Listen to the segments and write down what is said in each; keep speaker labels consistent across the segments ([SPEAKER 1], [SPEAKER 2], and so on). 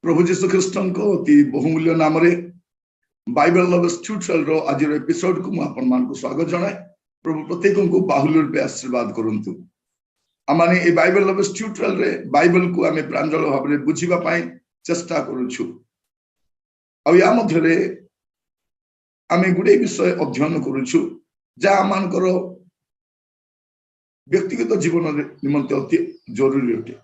[SPEAKER 1] प्रभु जीशु ख्रीष्टन को अति बहुमूल्य नाम रे बाइबल लवर्स ट्यूटोरियल रो आज एपिसोड को आपण मान को स्वागत जणाए। प्रभु प्रत्येक को बाहुल्य रूपे आशीर्वाद करंतु। आमाने ए बाइबल लवर्स ट्यूटोरियल रे बाइबल को आमे प्रांजल भाव रे बुझिबा पई चेष्टा करूछु। आ या मध्य रे आमे गुडे विषय अध्ययन करूछु जा मानकर व्यक्तिगत जीवन निमंते अति जरूरी होते।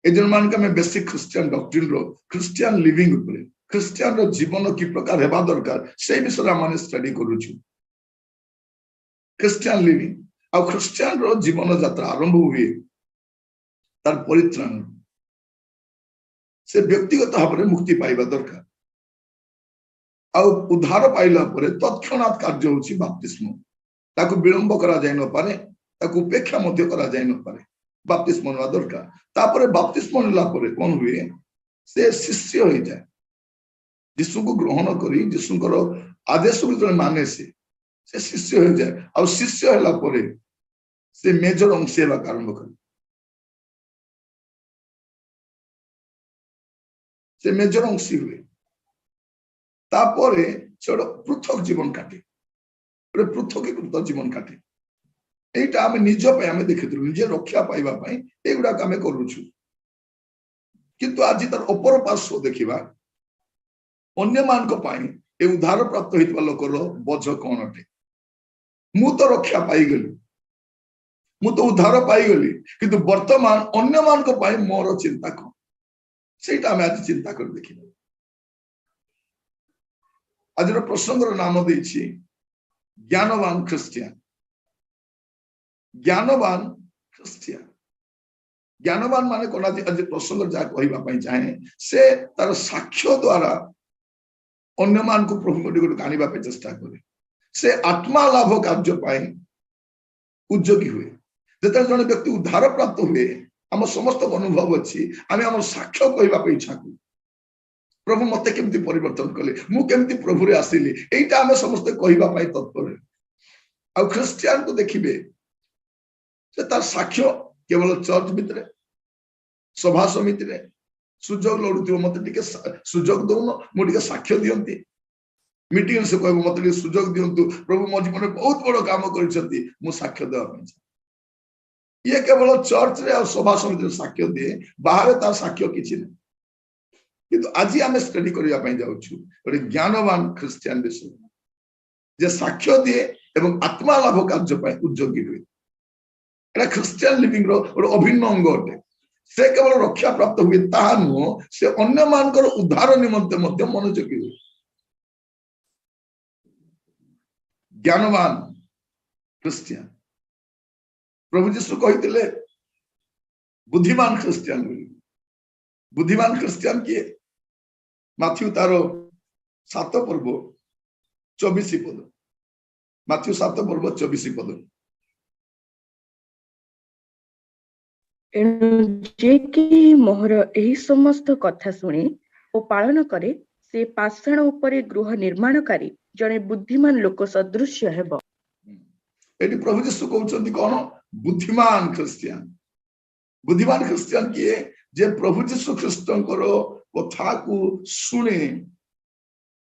[SPEAKER 1] एजन मान का बेसिक क्रिश्चियन डॉक्ट्रिन रो क्रिश्चियन लिविंग उपरे क्रिश्चियन रो जीवन की प्रकार हेबा दरकार से विषय माने स्टडी करूछु। क्रिश्चियन लिविंग आ क्रिश्चियन रो जीवन यात्रा आरंभ हुए तार परित्राण से व्यक्तिगत भाव में मुक्ति पाइबा दरकार। आ उद्धार पाइला परे तत्क्षणात कार्य होछि बपतिस्म। ताकू विलंब करा जाय न पारे, ताकू उपेक्षा मध्य करा जाय न पारे। बपतिस्म नवा दरकार। तापरे बपतिस्म नेला परे कोन हुए से शिष्य हो जाए। यीशु को ग्रहण करी यीशुकर आदेश को माने से शिष्य हो जाए। आ शिष्य होला परे से मेजर अंश हेबा आरंभ करे। से मेजर अंश हुए तापरे से पृथक जीवन काटे, पृथकीकृत जीवन काटे। एटा आमे निज पे आमे देखिथु निजे रक्षा पाइबा पई एगुडा आमे करूछु। किंतु आज तार अपर पार्श्व देखिबा अन्य मान को पाई ए उद्धार प्राप्त होइतबा लोकर बोझ कोन अटे। मु तो रक्षा पाई गेली, मु तो उद्धार पाई गेली, किंतु वर्तमान अन्य मान को पाई मोर चिंता को सेटा आमे आज चिंता कर देखिबा। आज प्रसंगर नाम देछि ज्ञानवान क्रिश्चियन। ज्ञानवान क्रिश्चियन ज्ञानवान माने कोना आज प्रसंग जा कहबा पई चाहे से तार साक्ष्य द्वारा अन्य मान को प्रभु को कानिबा पे चेष्टा करे। से आत्मा लाभ कार्य पाई उद्योगी हुए। जते जने व्यक्ति उद्धार प्राप्त हुए हम समस्त अनुभव अछि आमे हम साक्ष्य कहबा पे इच्छा करू। प्रभु मते केमती परिवर्तन कले, मु केमती प्रभु रे आसीली, एटा आमे समस्त कहबा पई तत्पर। आ क्रिश्चियन को देखिबे से तार साक्ष्य केवल चर्च भितर सभा समिति रे सुजोग लड़ुथिबो मते टिके सुजोग दोनो मु टिके साक्ष्य दियंती। मीटिंग से कहबो मते टिके सुजोग दियंतु, प्रभु मो जीवन बहुत बड़ काम करिसंती, मु साक्ष्य देबा पई। ये केवल चर्च रे आ सभा समिति रे साक्ष्य दिए, बाहर तार साक्ष्य किछि नै। किंतु आज आमे स्टडी करिया पई जाउछु ओटे ज्ञानवान क्रिश्चियन विषय जे साक्ष्य दिए एवं आत्मा लाभ कार्य पई उद्योगी हुए। एटा क्रिश्चियन लिविंग रो अभिन्न अंग अटे। से केवल रक्षा प्राप्त हुए ताहा नुह, से अन्य मानकर उद्धार निमंते मध्य मनोयोगी हुए। ज्ञानवान क्रिश्चियन प्रभु जीशु कहिथिले बुद्धिमान क्रिश्चियन बोली। बुद्धिमान क्रिश्चियन किए? माथ्यू तारो 7 पर्व 24 पद। माथ्यू 7 पर्व 24 पद।
[SPEAKER 2] जे कि मोहर एही समस्त कथा सुनी ओ पालन करे से पाषाण उपरे गृह निर्माणकारी जने बुद्धिमान लोक सदृश्य हेबो।
[SPEAKER 1] एटी प्रभु जीशु कहउछन्ती कोन? बुद्धिमान क्रिश्चियन। बुद्धिमान क्रिश्चियन किए? जे प्रभु जीशु ख्रीष्टंकर कथा को सुने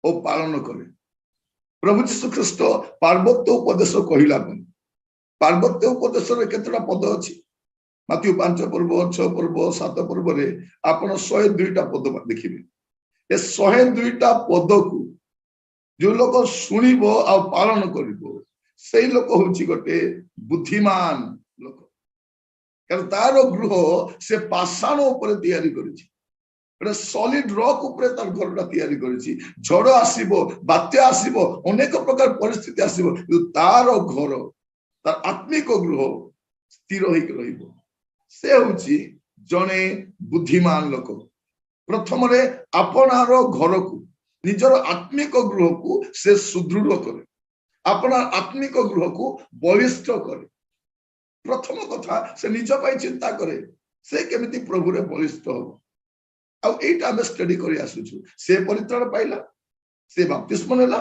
[SPEAKER 1] ओ पालन करे। प्रभु जीशु ख्रीष्ट पार्वत्य उपदेश कहिला पन पार्वत्य उपदेश रे केतरा पद अछि? माथ्यू 5 पर्व 6 पर्व 7 पर्व रे आपण 102टा पद देखिबे। ए 102टा पद को जो लोक सुनिबो आ पालन करिबो सेई लोक होछि गोटे बुद्धिमान लोक। कारण तार गृह से पाषाण ऊपर तैयारी करिछि, एटा सॉलिड रॉक ऊपर तार घरटा तैयारी करिछि। झड़ आसीबो, बात्या आसीबो, अनेक प्रकार परिस्थिति आसीबो, तार घर तार आत्मिक गृह स्थिर होई रहिबो। से होछि जने बुद्धिमान लोक। प्रथम रे आपनार घर को निजर आत्मिक गृह को से सुदृढ़ करे, अपना आत्मिक गृह को बलिष्ठ करे। प्रथम कथा से निज पाई चिंता करे से केमिति प्रभु रे बलिष्ठ हो। आ एटा हम स्टडी करि आसुछु। से परित्राण पाइला, से बपतिस्म नेला,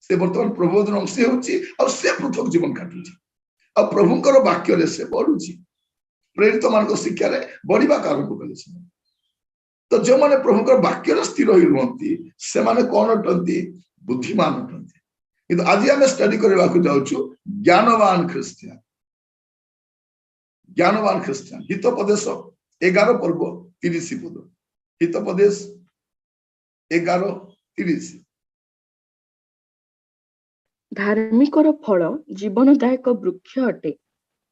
[SPEAKER 1] से वर्तमान प्रबोधन अंश होछि और से पृथक जीवन काटुछि। आ प्रभुंकर वाक्य रे से पढुछि। प्रेरित मान शिक्षा रे बढ़िबा कारण को कले। तो जो माने प्रभुकर वाक्यर स्थिर होई रुहंती से माने कौन अटंती बुद्धिमान अटंती किंतु आज आम स्टडी करने को जाऊँ ज्ञानवान ख्रिस्टियान हितोपदेश 11 पर्व 30 पद हितोपदेश 11:30
[SPEAKER 2] धार्मिकर फल जीवनदायक वृक्ष अटे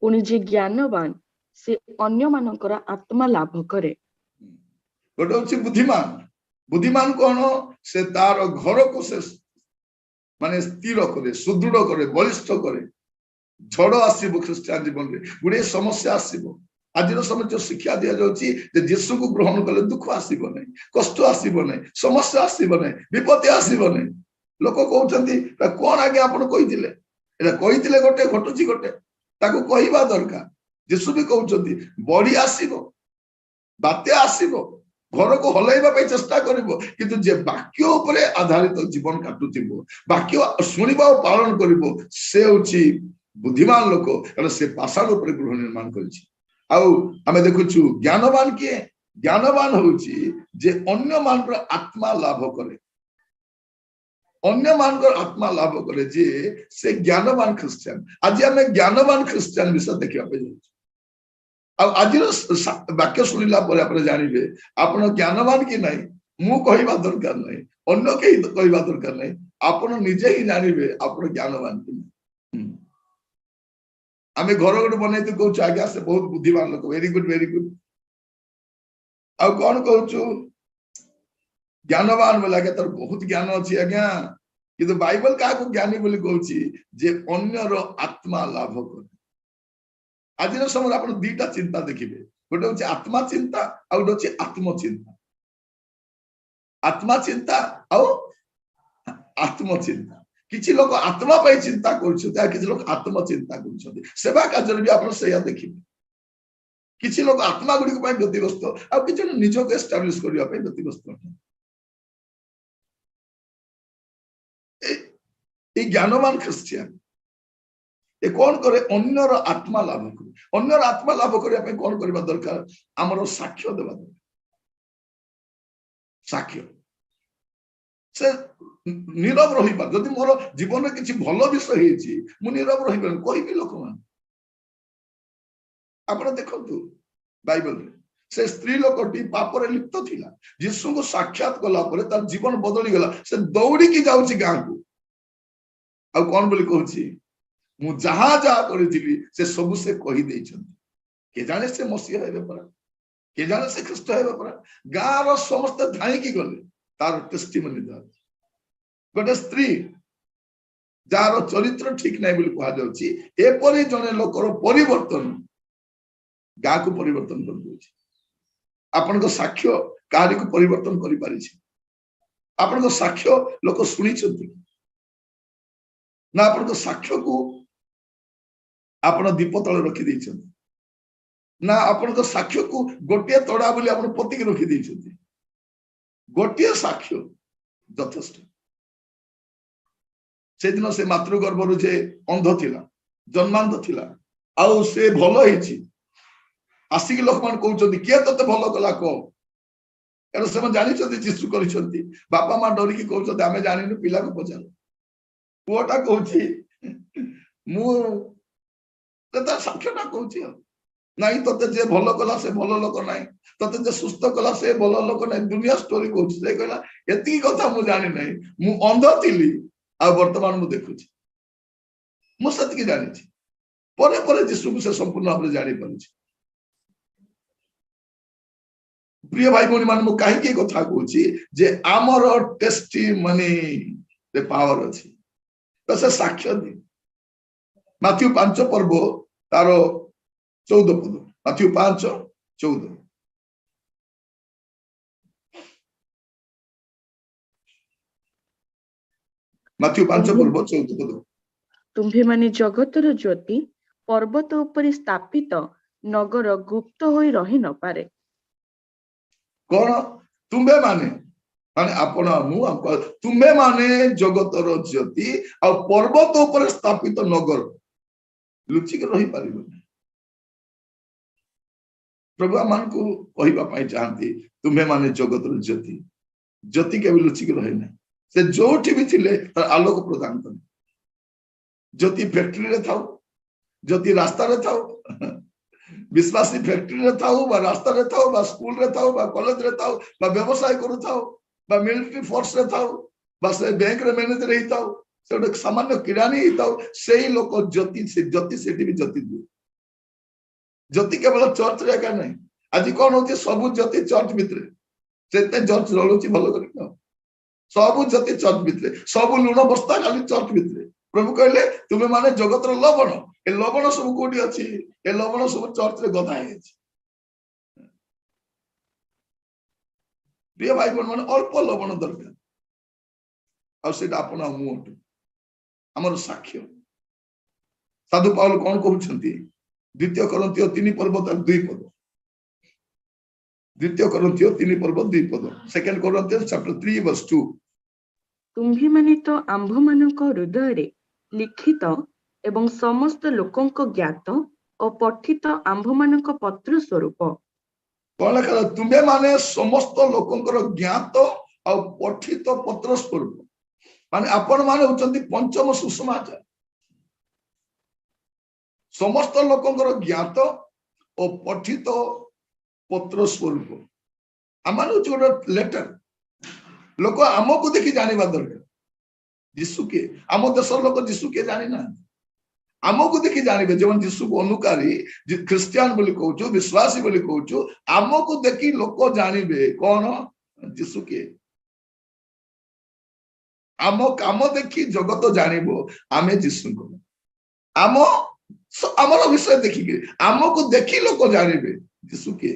[SPEAKER 2] पुणी जे ज्ञानवान से अन्य मानकर आत्मा लाभ करे
[SPEAKER 1] गोटे हूँ बुद्धिमान कौन से तार घर को से माने स्थिर करे सुदृढ़ करे बलिष्ठ करे झड़ आसब ख्रिस्टियान जीवन में गोटे समस्या आसब आज समय जो शिक्षा दि जाऊँगी जीशु को ग्रहण कले दुख आसब ना कष्ट आसब ना समस्या आसब ना विपत्ति आसब ना लोक कहते कौन आगे आप कही गोटे घटुची गोटे कहवा दरकार जीशु भी कहते बड़ी आसब बात्या आसब घर को हलैवा चेष्टा करिवो किंतु जे वाक्य उपरे आधारित जीवन काटुथिबो वाक्य सुनिबा और पालन करिवो से होची बुद्धिमान लोक कारण से पाषाण उपरे गृह निर्माण करिछि आउ आमे देखुछु ज्ञानवान किए ज्ञानवान होची जे अन्य मानकर आत्मा लाभ करे अन्य मानकर आत्मा लाभ करे जे से ज्ञानवान ख्रिस्टियन आज आमे ज्ञानवान ख्रिस्टियन विषय देखिबा पे जाउछु आज वाक्य शुणिला जानवे आप ज्ञानवान कि नहीं मु कहवा दरकार नहीं अन्य कहीं कहवा दरकार नहीं आप निजे ही जानवे आप ज्ञानवान कि नहीं आम घर गोटे बनई कहूँ आज्ञा से बहुत बुद्धिमान लोक वेरी गुड आ कौन कहूँ ज्ञानवान बोला तर बहुत ज्ञान अच्छी आज्ञा किंतु बाइबल क्या ज्ञानी बोली कहूँ जे अन्यर आत्मा लाभ करे आज समय आप दीटा चिंता देखिए गोटे हूँ आत्मा चिंता आ गोटे हूँ आत्मचिंता आत्मचिंता किसी लोग आत्मा पर चिंता कर लोग आत्मचिंता कर सेवा कार्य भी आप देखिए किसी लोग आत्मा गुड़ी व्यतिग्रस्त आ कि निज को एस्टाब्लिश करने व्यतिग्रस्त ज्ञानवान ख्रिस्टियन ए कौन करे अन्यर आत्मा लाभ करे अन्यर आत्मा लाभ करने कौन करने दरकार आमर साक्ष्य देवा दरकार साक्ष्य से नीरव रही जदि मोर जीवन में किसी भल विषय हो नीरव रही कहि लोक मान आप देखु बाइबल से स्त्री लोकटी पापरे लिप्त थिला यीशु को साक्षात कला परे तार जीवन बदली गला से दौड़ी की जाउची गां को आ कौन बोली कहूची मु जहाँ जहाँ करी से सबू से कही के जाने से मसीहा हेबे परा के जाने से ख्रिस्ट हेबे परा गाँव समस्त धाई की गले तार टेस्टिमनी दा गोटे स्त्री जार चरित्र ठीक नहीं बोली कहा जाउची एपरि जने लोकर परिवर्तन गाँ को परिवर्तन कर दोची आपन को साक्ष्य कार्य को परिवर्तन करि पारि छी आपन को साक्ष्य लोक सुनी छथि ना आपन को साक्ष्य को आपण दीप तले रखी देइछथि ना आपण को साक्ष्य को गोटे तोड़ा बोली आपण पति के रखी देइछथि गोटे साक्ष्य यथेष्ट से दिन से मातृगर्भर जे अंध थिला जन्मांध थिला आउ से भल होइछि आसिक लोक मान कहउछथि के तते भल कला को कारण से जानि छथि जीसु करिछथि बापा मां डरी की कहउछथि आमे जानिनु पिला को पचार पुओटा कहउछि मु साक्ष्यटा कहूँ नाई ते जे भल कला से भल लोक ना ते जे सुस्थ कला से भल लोक ना दुनिया स्टोरी कहूँ कहला एति कथा मु जानी ना मु अंध थिली आ वर्तमान मु देखुची मु सतकी जानी परे परे जीशु को से संपूर्ण भाव जानी पारी प्रिय भाई भौणी मान मु कहीं कथा कहूँ जे आमर टेस्टिमनी रे पावर अछि तो से साक्ष्य दी माथ्यू 5 पर्व तार 14 पद माथ्यू 5:14 माथ्यू 5 पर्व 14 पद
[SPEAKER 2] तुम्भे माने जगतर ज्योति पर्वत उपरि स्थापित नगर गुप्त होई रही न पारे
[SPEAKER 1] कौन तुम्भे माने माने आपण मु तुम्भे माने जगतर ज्योति आ पर्वत उपरे स्थापित नगर लुचिक रही पारिबो प्रभु आम को कहवाई चाहती तुम्हें माने जगत ज्योति ज्योति के लुचिक रहे ना से जो भी थिले आलोक प्रदान कर ज्योति फैक्ट्री रे थाउ ज्योति रास्ता रे थाउ विश्वासी फैक्ट्री रे थाउ बा रास्ता रे थाउ बा स्कूल रे थाउ बा कॉलेज रे थाउ बा व्यवसाय करू थाउ बा मिलिट्री फोर्स रे थाउ बा से बैंक रे मैनेजर रही थाउ से एक सामान्य किरानी ही थाउ से लोक ज्योति से भी ज्योति दिए ज्योति केवल चर्च रे का नहीं आज कौन होती सब ज्योति चर्च भितर से चर्च रलुची भल कर सब ज्योति चर्च भितर सब लुण बस्ता खाली चर्च भितर प्रभु कहले तुम्हें माने जगत लवण ए लवण सब कोठी अछि ए लवण सब चर्च रे गदा है प्रिय भाई बहन माने अल्प लवण दरकार और सेटा आपन मुठ हमर साक्ष्य साधु पाउल कोन कहउछंती द्वितीय कोरिन्थियो 3 पर्व 2 पद द्वितीय कोरिन्थियो 3 पर्व 2 पद सेकंड कोरिन्थियो चैप्टर 3 वर्स 2
[SPEAKER 2] तुम्ही माने तो आंभ मानक हृदय रे लिखित एवं समस्त लोकंक ज्ञात और पठित आंभ मानक पत्र स्वरूप
[SPEAKER 1] कौन लिखा तुम्हें माने समस्त लोकंकर ज्ञात और पठित पत्र स्वरूप माने आपण माने होचंती पंचम सुसमाचार समस्त लोकंकर ज्ञात और पठित पत्र स्वरूप आमान होच लेटर लोक आमको देखि जानिबा दरकार यीशु के आम देशर लोक यीशु के जानी ना आमको देखि जानबे जवन यीशु को अनुकारी ख्रिस्टियन बोली कहउछु विश्वासी बोली कहउछु आमको देखि लोक जानबे कौन यीशु के आम काम देखि जगत जानिबो आमे यीशु को आम आमर विषय देखि आमको देखि लोक जानबे यीशु के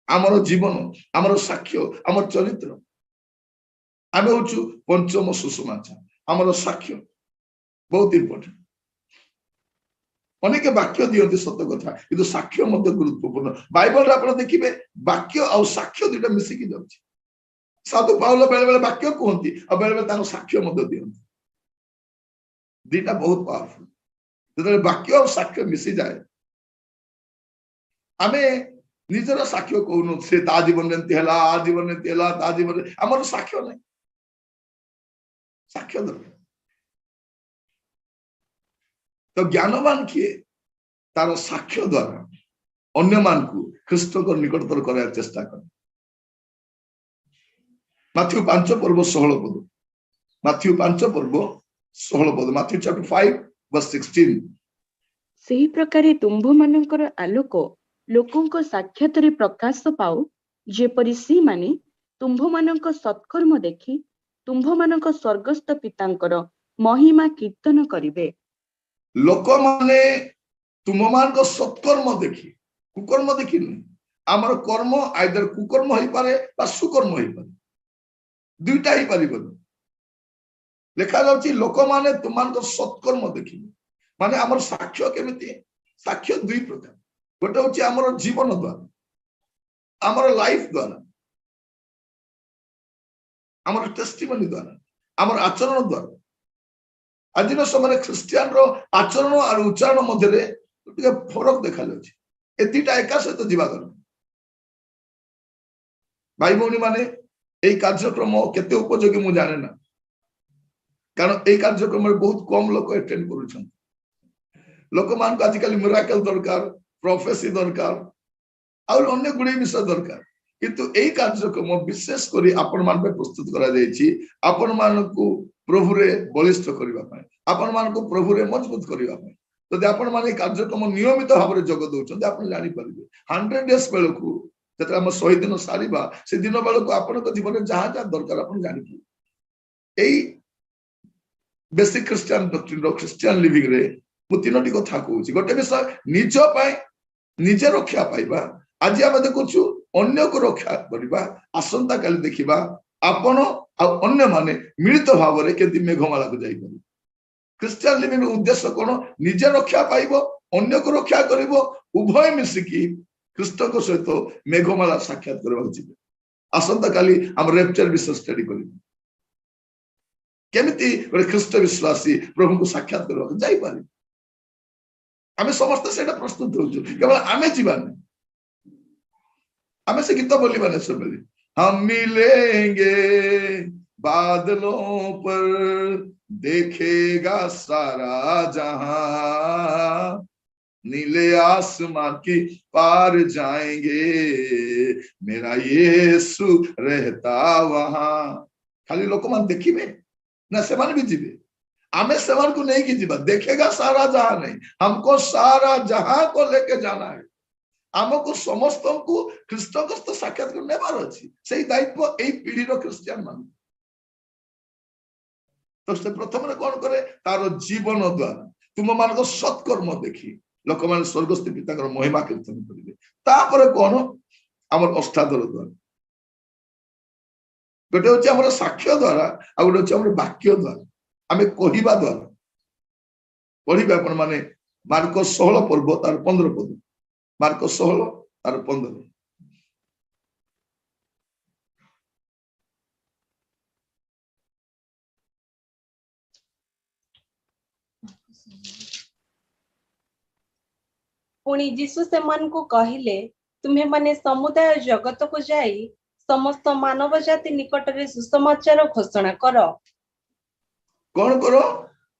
[SPEAKER 1] आमर जीवन आमर साक्ष्य आमर चरित्र आमे होचु पंचम सुसमाचार आमर साक्ष्य बहुत इंपोर्टेंट अनेक वाक्य दियंती सत्य कथा किंतु साक्ष्य मध्य गुरुत्वपूर्ण बाइबल रे आपण देखिबे वाक्य और साक्ष्य दुटा मिसिकी जाउछि साधु पाउल बेले बेले वाक्य कहंती और बेले बेले तानो साक्ष्य मध्य दियंती दुटा बहुत पावरफुल जदे वाक्य और साक्ष्य मिसी जाए आमे निजर साक्ष्य कहूनु से ता जीवन एंती हला आ जीवन एंती हला ता जीवन हमर साक्ष्य नहीं साक्ष्य दरकार तो ज्ञानवान किए तार साक्ष्य द्वारा अन्य मान को ख्रिस्ट को निकटतर करार चेष्टा कर माथ्यू 5 पर्व 16 पद माथ्यू 5 पर्व 16 पद माथ्यू चैप्टर 5 वर्स 16
[SPEAKER 2] सही प्रकारे तुम्भ मानकर आलोक लोकंक साक्षातरे प्रकाश पाओ जेपरि सी माने तुम्भ मानक सत्कर्म देखि तुम्भ मानक स्वर्गस्थ पितांकर महिमा कीर्तन करिवे
[SPEAKER 1] लोक माने तुम मान को सत्कर्म देखि कुकर्म देखि नहीं आमर कर्म आइदर कुकर्म होई पारे बा सुकर्म होई पारे दुईटा ही परिबन लेखा जाउची लोक माने तुम मान को सत्कर्म देखि माने आमर साक्ष्य केमिति साक्ष्य दुई प्रकार गोटे होची आमर जीवन द्वारा आमर लाइफ द्वारा आमर टेस्टिमनी द्वारा आमर आचरण द्वारा आज समय ख्रिस्टियन रो आचरण और उच्चारण मध्य फरक देखा ए दुटा एका सहित जीवा भाई भौणी माने यही कार्यक्रम केते उपयोगी मु जाने ना कारण यही कार्यक्रम में बहुत कम लोग अटेंड कर लोक मान को आजिकल मिराकल दरकार प्रोफेसी दरकार और अन्य गुड़े विषय दरकार किंतु यही कार्यक्रम विशेष करी आपण मान पे प्रस्तुत करा जायछि आपण मान को प्रभु रे बलिष्ठ करिवा पाए आपण मान को प्रभु रे मजबूत करिवा पाए तो आपण मान कार्यक्रम नियमित भाव रे जग दउछन आपण जानि परिबे 100 डेज बेल को जते हम 100 दिन सारिबा से दिन बेल को आपण को जीवन जहा जहा दरकार आपण जानि परिबे एई बेसिक क्रिश्चियन डॉक्ट्रिन रो क्रिश्चियन लिविंग रे मु तीनोटी कथा कहूची गोटे विषय निज पाए निजे रक्षा पाइबा आज आम देखु अन्य को रक्षा करवा आसंता काली देखिबा आपण आ अन्य माने मिलित भाव रे केति मेघमाला को जाई पारि क्रिश्चियन लिविंग उद्देश्य कोन निजे रक्षा पाइबो अन्य को रक्षा करिवो उभय मिसिकी ख्रिस्ट को सहित मेघमाला साक्षात करबा उचित आसंता काली हम रेप्चर विषय स्टडी करिबो केमिति ख्रिस्ट विश्वासी प्रभु को साक्षात करबा जाई पारि आमे समस्त सेटा प्रस्तुत होछु केवल आमे जीवन हमें से गीत बोलिबा सब मिले हम मिलेंगे बादलों पर देखेगा सारा जहां नीले आसमां की पार जाएंगे मेरा यीशु रहता वहां खाली लोक मान देखिबे ना सेमान भी जीवे हमें सेमान को नहीं की जीवा देखेगा सारा जहां नहीं हमको सारा जहां को लेके जाना है हमको समस्त को ख्रीष्ट को साक्षात कर नेबार अछि सेही दायित्व एई पीढ़ी रो क्रिश्चियन मान तो से प्रथम रे कोन करे तारो जीवन द्वारा तुम मान को सत्कर्म देखी लोक मान स्वर्गस्थ पिता को महिमा कीर्तन करिवे तापर कोन हमर अष्टादर द्वारा गोटे होची हमर साक्ष्य द्वारा आ गोटे होची हमर वाक्य द्वारा हमें कहिबा द्वारा पढिबा अपन माने मार्कस 16 पर्व तार 15 पद मार्कस 16 तार 15
[SPEAKER 3] पुणी जीसु सेमान को कहिले तुम्हें माने समुदाय जगत को जाई समस्त मानव जाति निकट रे सुसमाचार घोषणा करो
[SPEAKER 1] कौन करो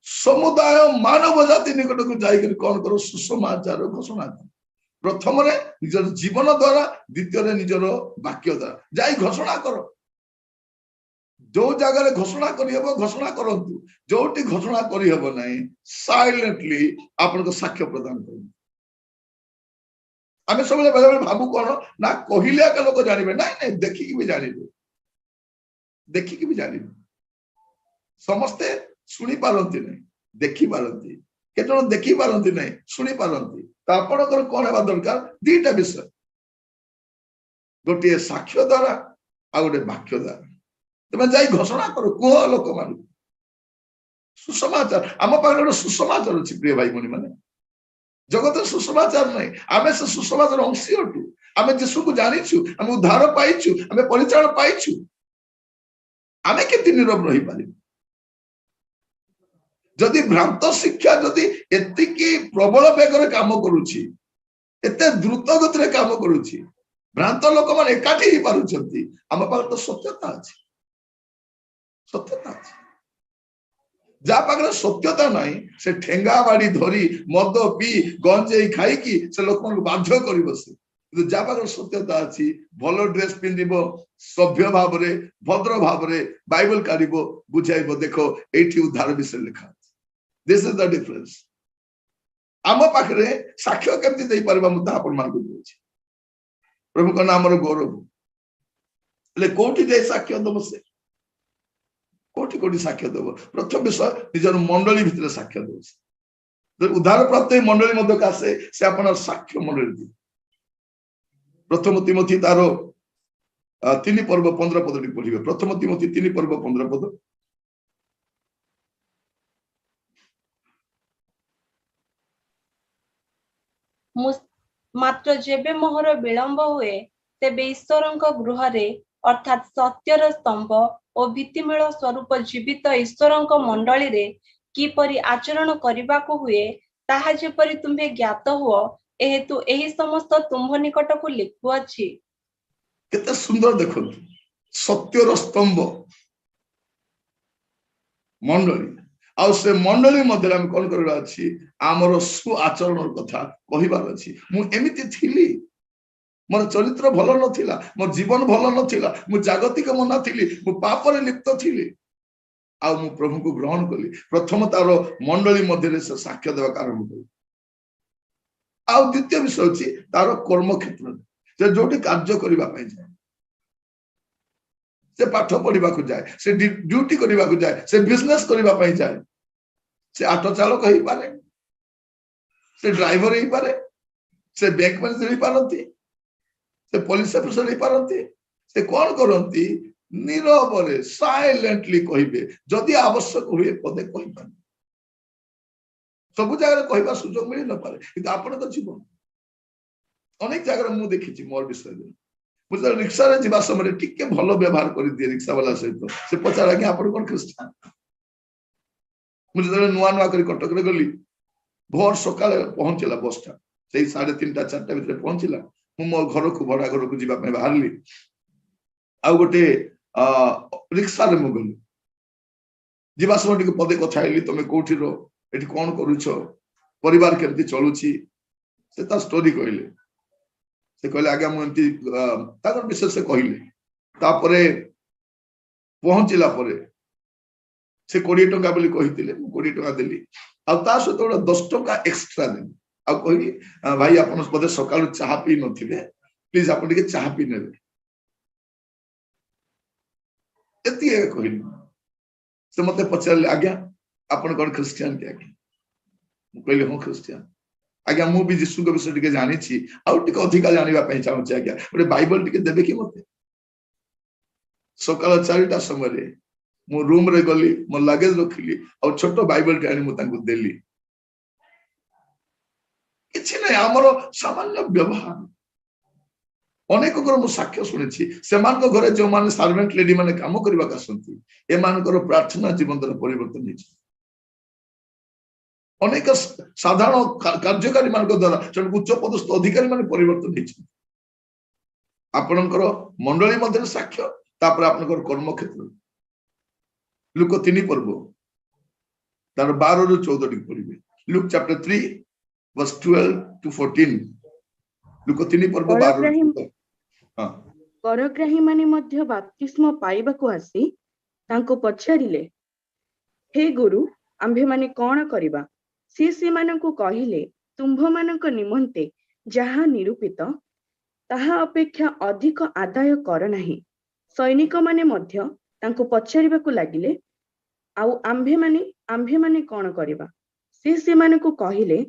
[SPEAKER 1] समुदाय मानव जाति निकट को जाई कौन करो सुसमाचार घोषणा करो प्रथम रे निजर जीवन द्वारा द्वितीय रे निजर वाक्य द्वारा जाई घोषणा करो जो जगह रे घोषणा करी हबो घोषणा करंतु जोटी घोषणा करी हबो नाही साइलेंटली आपन को साक्ष्य प्रदान करो आमे सब बेले बेले भाबु कोन ना कहिले के लोक जानिबे नाही नाही देखि कि भी जानिबे देखि कि भी जानिबे समस्ते सुनी पारंती नहीं देखि पारंती केतन देखि पारंती नहीं सुनी पारंती तो आपनकर कोन हेबा दरकार दीटा विषय गोटे साक्ष्य द्वारा आ गोटे वाक्य द्वारा तमे जाई घोषणा करो को लोक मान सुसमाचार आम पाखरे गोटे सुसमाचार अछि प्रिय भाई मनी माने जगत सुसमाचार नहीं आमे से सुसमाचार अंशी अटू आमे जीसु को जानिछु आमे उद्धार पाइछु आमे परिचालन पाइछु आमे केति नीरव रही पारि जदि भ्रांत शिक्षा जदि एतिकी प्रबल बेगर काम करूछि एते द्रुत गति रे काम करूछि भ्रांत लोक मान एकाठी ही पारुछंती आम पाखरे तो सत्यता अछि जा पाखरे सत्यता नहीं से ठेंगा बाड़ी धरी मद पी गंजे खाई की से लोक मन बाध्य करी बसे किंतु जा पाखरे सत्यता अछि भलो ड्रेस पिंदिबो सभ्य भाव रे भद्र भाव रे बाइबल काढिबो बुझाइबो देखो एठी उद्धार विषय लिखा दिस इज द डिफरेंस आम पाखरे साक्ष्य केमति देई परबा मुता आपन मान को दिछि प्रभु को नाम रो गौरव ले कोठी दे साक्ष्य दबो से कोटि कोटि साक्ष्य देव प्रथम विषय निजर मंडली भितर साक्ष्य दे उद्धार प्राप्त मंडली मध्य आसे से अपन साक्ष्य मंडली दे प्रथम तिमोथी तारो 3 पर्व 15 पद पढ़िबे प्रथम तिमोथी 3 पर्व 15 पद
[SPEAKER 3] मात्र जेबे मोहर विलंब हुए तेबे ईश्वरंक गृह रे अर्थात सत्यर स्तंभ और भित्तिमेल स्वरूप जीवित ईश्वरंक मंडली रे किपरि आचरण करबा को हुए ताहा जेपरि तुम्हे ज्ञात हुओ एहेतु एही समस्त तुम्भ निकट को लिखु अछि
[SPEAKER 1] केते सुंदर देखो सत्यर स्तंभ मंडली आ से मंडली मध्य हम कोन करबा अछि हमर सु आचरण कथा कहिबार अछि मु एमिति थिली मोर चरित्र भल नथिला मोर जीवन भल नथिला मु जागतिक मना थिली मु पाप रे लिप्त थिली आ मु प्रभु को ग्रहण कली प्रथम तारो मंडली मध्य रे से साक्ष्य देवा कारण कली आ द्वितीय विषय अछि तारो कर्म क्षेत्र जे जोटी कार्य करिबा पय जाय से पाठ पढ़िबा को जाय से ड्यूटी करिबा को जाय से बिजनेस करिबा पय जाय से ऑटो चालक होई पारे से ड्राइवर होई पारे से बैंक मैनेजर होई पारंती से पुलिस ऑफिसर होई पारंती से कोन करंती नीरव रे साइलेंटली कहिबे जदि आवश्यक हुए पदे कहि पारे सब जगह कहबा सुযোগ मिल न पारे किंतु आपण तो जीवन अनेक जगह मु देखिछि मोर विषय रे मुझे रिक्शा रे जीवा समय टिके भलो व्यवहार करि दिए रिक्शा वाला सहित से पचारा कि आपण कोन क्रिश्चियन मुझे नुआ नुआ करी कटक रे गली भोर सकाळे पहुंचला बस स्टैंड से 3:30 4टा भीतर पहुंचला ମୁଁ ମୋ ଘରକୁ ଭଡା ଘରକୁ ଯିବା ପାଇଁ ବାହାରିଲି। ଆଉ ଗୋଟେ ରିକ୍ସାରେ ମୁଁ ଗଲି। ଯିବା ସମୟ ଟିକେ ପଦେ କଥା ହେଲି, ତମେ କୋଉଠି ରହ, ଏଠି କଣ କରୁଛ, ପରିବାର କେମିତି ଚଳୁଛି, ସେ ତା ଷ୍ଟୋରି କହିଲେ। ସେ କହିଲେ ଆଜ୍ଞା ମୁଁ ଏମିତି ତାଙ୍କର ବିଶେଷ ସେ କହିଲେ। ତାପରେ ପହଞ୍ଚିଲା ପରେ ସେ 20 ଟଙ୍କା ବୋଲି କହିଥିଲେ, ମୁଁ 20 ଟଙ୍କା ଦେଲି। ଆଉ ତା ସହିତ ଗୋଟେ 10 ଟଙ୍କା ଏକ୍ସଟ୍ରା ଦେଲି। ଆଉ କହିଲି ଭାଇ ଆପଣ ବୋଧେ ସକାଳୁ ଚାହା ପିଇ ନଥିବେ, ପ୍ଲିଜ ଆପଣ ଟିକେ ଚାହା ପିଇ ନେବେ, ଏତିକି କହିଲି। ସେ ମତେ ପଚାରିଲେ ଆଜ୍ଞା ଆପଣ କଣ ଖ୍ରୀଷ୍ଟିଆନ କି? ଆଜ୍ଞା ମୁଁ କହିଲି ହଁ ଖ୍ରୀଷ୍ଟିଆନ। ଆଜ୍ଞା ମୁଁ ବି ଯୀଶୁଙ୍କ ବିଷୟରେ ଟିକେ ଜାଣିଛି, ଆଉ ଟିକେ ଅଧିକା ଜାଣିବା ପାଇଁ ଚାହୁଁଛି ଆଜ୍ଞା, ଗୋଟେ ବାଇବଲ ଟିକେ ଦେବେ କି ମତେ? ସକାଳ 4ଟା ସମୟରେ ମୁଁ ରୁମ ରେ ଗଲି, ମୋ ଲାଗେଜ ରଖିଲି, ଆଉ ଛୋଟ ବାଇବଲ ଟେ ଆଣି ମୁଁ ତାଙ୍କୁ ଦେଲି। କିଛି ନାହିଁ, ଆମର ସାମାନ୍ୟ ବ୍ୟବହାର। ଅନେକଙ୍କର ମୁଁ ସାକ୍ଷ୍ୟ ଶୁଣିଛି, ସେମାନଙ୍କ ଘରେ ଯେଉଁମାନେ ସର୍ଭେଣ୍ଟ ଲେଡି ମାନେ କାମ କରିବାକୁ ଆସନ୍ତି, ଏମାନଙ୍କର ପ୍ରାର୍ଥନା ଜୀବନର ପରିବର୍ତ୍ତନ ହେଇଛି। ଅନେକ ସାଧାରଣ କାର୍ଯ୍ୟକାରୀ ମାନଙ୍କ ଦ୍ୱାରା ଉଚ୍ଚ ପଦସ୍ଥ ଅଧିକାରୀ ମାନେ ପରିବର୍ତ୍ତନ ହେଇଛି। ଆପଣଙ୍କର ମଣ୍ଡଳୀ ମଧ୍ୟରେ ସାକ୍ଷ୍ୟ, ତାପରେ ଆପଣଙ୍କର କର୍ମକ୍ଷେତ୍ର। ଲୁକ 3 ପର୍ବ ତାର 12 ରୁ 14 ଟିକେ ପଢିବେ। ଲୁକ ଚାପ୍ଟର 3 verse 12 to 14। ଲୁକ 3 ପର୍ବ 12 ରୁ 14।
[SPEAKER 2] କରଗ୍ରାହୀ ମାନେ ମଧ୍ୟ ବାପ୍ତିସ୍ମ ପାଇବାକୁ ଆସି ତାଙ୍କୁ ପଚାରିଲେ, ହେ ଗୁରୁ ଆମ୍ଭେମାନେ କଣ କରିବା? ସେ ସେମାନଙ୍କୁ କହିଲେ, ତୁମ୍ଭମାନଙ୍କ ନିମନ୍ତେ ଯାହା ନିରୂପିତ ତାହା ଅପେକ୍ଷା ଅଧିକ ଆଦାୟ କର ନାହିଁ। ସୈନିକମାନେ ମଧ୍ୟ ତାଙ୍କୁ ପଚାରିବାକୁ ଲାଗିଲେ, ଆଉ ଆମ୍ଭେମାନେ କଣ କରିବା? ସେ ସେମାନଙ୍କୁ କହିଲେ,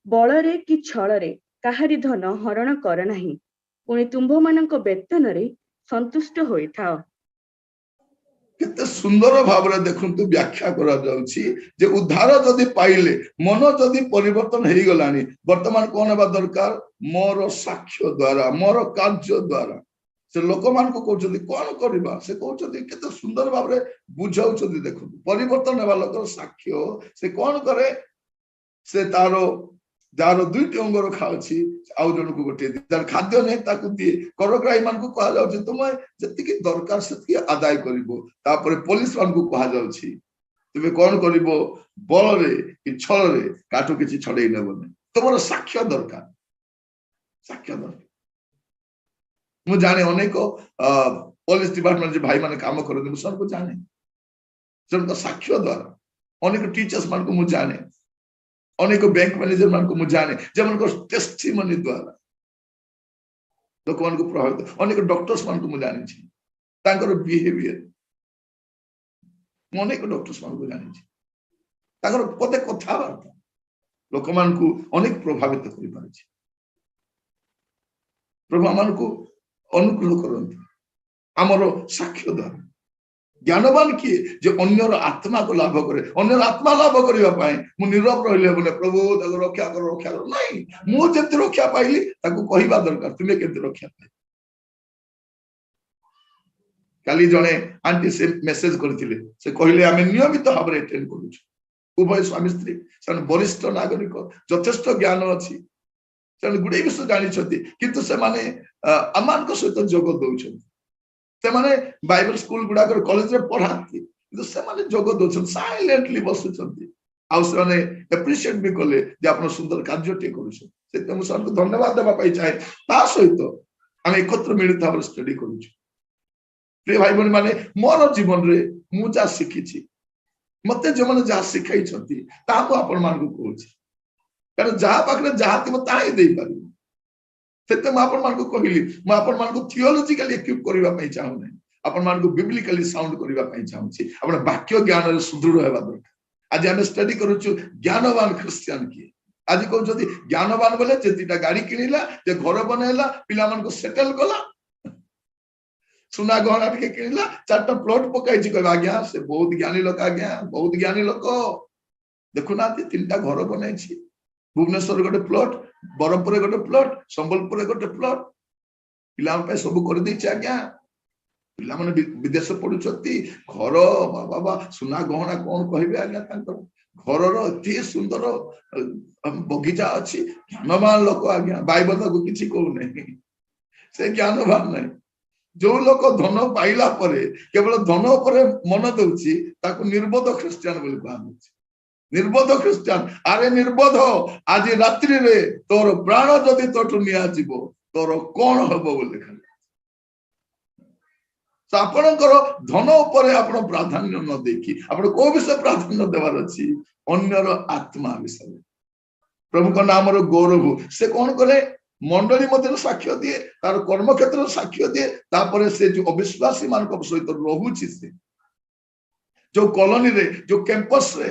[SPEAKER 2] ବଳରେ କି ଛଳରେ କାହାରି ଧନ ହରଣ କର ନାହିଁ, ପୁଣି ତୁମ୍ଭମାନଙ୍କ ବେତନରେ ସନ୍ତୁଷ୍ଟ ହୋଇଥାଅ।
[SPEAKER 1] କେତେ ସୁନ୍ଦର ଭାବରେ ଦେଖନ୍ତୁ ବ୍ୟାଖ୍ୟା କରାଯାଉଛି ଯେ ଉଦ୍ଧାର ଯଦି ପାଇଲେ, ମନ ଯଦି ପରିବର୍ତ୍ତନ ହେଇଗଲାଣି, ବର୍ତ୍ତମାନ କଣ ହେବା ଦରକାର? ମୋର ସାକ୍ଷ୍ୟ ଦ୍ୱାରା, ମୋର କାର୍ଯ୍ୟ ଦ୍ୱାରା ସେ ଲୋକମାନଙ୍କୁ କହୁଛନ୍ତି କଣ କରିବା? ସେ କହୁଛନ୍ତି କେତେ ସୁନ୍ଦର ଭାବରେ ବୁଝାଉଛନ୍ତି। ଦେଖନ୍ତୁ ପରିବର୍ତ୍ତନ ହେବା ଲୋକର ସାକ୍ଷ୍ୟ ସେ କଣ କରେ? ସେ ତାର ଯାହାର 2ଟି ଅଙ୍ଗ ରଖା ଅଛି, ଆଉ ଜଣକୁ ଗୋଟିଏ ଦିଏ, ଯାହାର ଖାଦ୍ୟ ନାହିଁ ତାକୁ ଦିଏ। କରଗ୍ରାହୀ ମାନଙ୍କୁ କୁହାଯାଉଛି ତୁମେ ଯେତିକି ଦରକାର ସେତିକି ଆଦାୟ କରିବ। ତାପରେ ପୋଲିସ ମାନଙ୍କୁ କୁହାଯାଉଛି ତୁମେ କଣ କରିବ? ବଳରେ କି ଛଳରେ କାଠୁ କିଛି ଛଡେଇ ନେବନି। ତମର ସାକ୍ଷ୍ୟ ଦରକାର, ସାକ୍ଷ୍ୟ ଦରକାର। ମୁଁ ଜାଣେ ଅନେକ ପୋଲିସ ଡିପାର୍ଟମେଣ୍ଟ ଭାଇ ମାନେ କାମ କରନ୍ତି, ମୁଁ ସେମାନଙ୍କୁ ଜାଣେ, ସେମାନଙ୍କ ସାକ୍ଷ୍ୟ ଦ୍ୱାରା। ଅନେକ ଟିଚର୍ସ ମାନଙ୍କୁ ମୁଁ ଜାଣେ, ଅନେକ ବ୍ୟାଙ୍କ ମ୍ୟାନେଜର ମାନଙ୍କୁ ମୁଁ ଜାଣେ, ଯେମାନଙ୍କ ଟେଷ୍ଟିମନି ଦ୍ୱାରା ଲୋକମାନଙ୍କୁ ପ୍ରଭାବିତ। ଅନେକ ଡକ୍ଟର୍ସ ମାନଙ୍କୁ ମୁଁ ଜାଣିଛି, ତାଙ୍କର ବିହେଭିୟର। ମୁଁ ଅନେକ ଡକ୍ଟର୍ସ ମାନଙ୍କୁ ଜାଣିଛି, ତାଙ୍କର ପଦେ କଥାବାର୍ତ୍ତା ଲୋକମାନଙ୍କୁ ଅନେକ ପ୍ରଭାବିତ କରିପାରୁଛି। ପ୍ରଭୁ ଆମମାନଙ୍କୁ ଅନୁଗ୍ରହ କରନ୍ତି ଆମର ସାକ୍ଷ୍ୟ ଦ୍ୱାରା। ଜ୍ଞାନବାନ କିଏ? ଯେ ଅନ୍ୟର ଆତ୍ମାକୁ ଲାଭ କରେ। ଅନ୍ୟର ଆତ୍ମା ଲାଭ କରିବା ପାଇଁ ମୁଁ ନୀରବ ରହିଲେ ହେବନି, ପ୍ରଭୁ ତାକୁ ରକ୍ଷା କର, ରକ୍ଷା କର। ନାଇଁ, ମୁଁ ଯେମିତି ରକ୍ଷା ପାଇଲି ତାକୁ କହିବା ଦରକାର, ତୁମେ କେମିତି ରକ୍ଷା ପାଇଲ। କାଲି ଜଣେ ଆଣ୍ଟି ସେ ମେସେଜ କରିଥିଲେ, ସେ କହିଲେ ଆମେ ନିୟମିତ ଭାବରେ ଆଟେଣ୍ଡ କରୁଛୁ, ଉଭୟ ସ୍ୱାମୀ ସ୍ତ୍ରୀ। ସେମାନେ ବରିଷ୍ଠ ନାଗରିକ, ଯଥେଷ୍ଟ ଜ୍ଞାନ ଅଛି, ସେମାନେ ଗୁଡେ ବିଷୟ ଜାଣିଛନ୍ତି, କିନ୍ତୁ ସେମାନେ ଆମମାନଙ୍କ ସହିତ ଯୋଗ ଦଉଛନ୍ତି। ସେମାନେ ବାଇବେଲ ସ୍କୁଲ ଗୁଡାକରେ କଲେଜରେ ପଢାନ୍ତି, କିନ୍ତୁ ସେମାନେ ଯୋଗ ଦଉଛନ୍ତି, ସାଇଲେଣ୍ଟଲି ବସୁଛନ୍ତି। ଆଉ ସେମାନେ ଏପ୍ରିସିଏଟ ବି କଲେ ଯେ ଆପଣ ସୁନ୍ଦର କାର୍ଯ୍ୟଟିଏ କରୁଛନ୍ତି। ସେଥିପାଇଁ ମୁଁ ସେମାନଙ୍କୁ ଧନ୍ୟବାଦ ଦେବା ପାଇଁ ଚାହେଁ। ତା ସହିତ ଆମେ ଏକତ୍ର ମିଳିତ ଭାବରେ ଷ୍ଟଡି କରୁଛୁ। ପ୍ରିୟ ଭାଇ ଭଉଣୀ ମାନେ, ମୋର ଜୀବନରେ ମୁଁ ଯାହା ଶିଖିଛି, ମତେ ଯେଉଁମାନେ ଯାହା ଶିଖାଇଛନ୍ତି ତାହା ମୁଁ ଆପଣ ମାନଙ୍କୁ କହୁଛି, କାରଣ ଯାହା ପାଖରେ ଯାହା ଥିବ ତାହା ହିଁ ଦେଇପାରିବ। ସେଥିପାଇଁ ମୁଁ ଆପଣମାନଙ୍କୁ କହିଲି, ମୁଁ ଆପଣମାନଙ୍କୁ ଥିଓଲୋଜିକାଲି ଇକ୍ୱିପ୍ କରିବା ପାଇଁ ଚାହୁଁନାହିଁ, ଆପଣମାନଙ୍କୁ ବିବ୍ଲିକାଲି ସାଉଣ୍ଡ କରିବା ପାଇଁ ଚାହୁଁଛି। ଆପଣ ବାକ୍ୟ ଜ୍ଞାନରେ ସୁଦୃଢ ହେବା ଦରକାର। ଆଜି ଆମେ ଷ୍ଟଡି କରୁଛୁ ଜ୍ଞାନବାନ ଖ୍ରୀଷ୍ଟିଆନ କିଏ। ଆଜି କହୁଛନ୍ତି ଜ୍ଞାନବାନ ବୋଲେ ଯେ 2ଟା ଗାଡି କିଣିଲା, ଯେ ଘର ବନେଇଲା, ପିଲାମାନଙ୍କୁ ସେଟେଲ କଲା, ସୁନା ଗହଣା ଟିକେ କିଣିଲା, 4ଟା ପ୍ଲଟ ପକାଇଛି, କହିବା ଆଜ୍ଞା ସେ ବହୁତ ଜ୍ଞାନୀ ଲୋକ, ଆଜ୍ଞା ବହୁତ ଜ୍ଞାନୀ ଲୋକ। ଦେଖୁନାହାନ୍ତି 3ଟା ଘର ବନେଇଛି, ଭୁବନେଶ୍ୱରରେ ଗୋଟେ ପ୍ଲଟ, ବ୍ରହ୍ମପୁରରେ ଗୋଟେ ପ୍ଲଟ, ସମ୍ବଲପୁରରେ ଗୋଟେ ପ୍ଲଟ, ପିଲାଙ୍କ ପାଇଁ ସବୁ କରିଦେଇଛି। ଆଜ୍ଞା ପିଲାମାନେ ବିଦେଶ ପଢୁଛନ୍ତି, ଘର ବାବା ସୁନା ଗହଣା କଣ କହିବେ ଆଜ୍ଞା ତାଙ୍କର। ଘରର ଏତେ ସୁନ୍ଦର ବଗିଚା ଅଛି, ଜ୍ଞାନବାନ ଲୋକ ଆଜ୍ଞା, ବାଇବଲ ତାକୁ କିଛି କହୁନାହିଁ, ସେ ଜ୍ଞାନବାନ ନାହିଁ। ଯୋଉ ଲୋକ ଧନ ପାଇଲା ପରେ କେବଳ ଧନ ଉପରେ ମନ ଦଉଛି ତାକୁ ନିର୍ବୋଧ ଖ୍ରୀଷ୍ଟିଆନ ବୋଲି କୁହାଯାଉଛି। ନିର୍ବୋଧ ଖ୍ରୀଷ୍ଟିଆନ, ଆରେ ନିର୍ବୋଧ, ଆଜି ରାତ୍ରିରେ ତୋର ପ୍ରାଣ ଯଦି ତୋଠୁ ନିଆଯିବ ତୋର କଣ ହବ ବୋଲି ଖାଲି। ଆପଣଙ୍କର ଧନ ଉପରେ ଆପଣ ପ୍ରାଧାନ୍ୟ ନ ଦେଇକି ଆପଣ କୋଉ ବିଷୟ ପ୍ରାଧାନ୍ୟ ଦେବାର ଅଛି? ଅନ୍ୟର ଆତ୍ମା ବିଷୟରେ। ପ୍ରଭୁଙ୍କ ନାମର ଗୌରବ। ସେ କଣ କରେ? ମଣ୍ଡଳୀ ମଧ୍ୟରେ ସାକ୍ଷ୍ୟ ଦିଏ, ତାର କର୍ମକ୍ଷେତ୍ରରେ ସାକ୍ଷ୍ୟ ଦିଏ, ତାପରେ ସେ ଯୋଉ ଅବିଶ୍ୱାସୀ ମାନଙ୍କ ସହିତ ରହୁଛି, ସେ ଯୋଉ କଲୋନୀରେ, ଯୋଉ କ୍ୟାମ୍ପସରେ,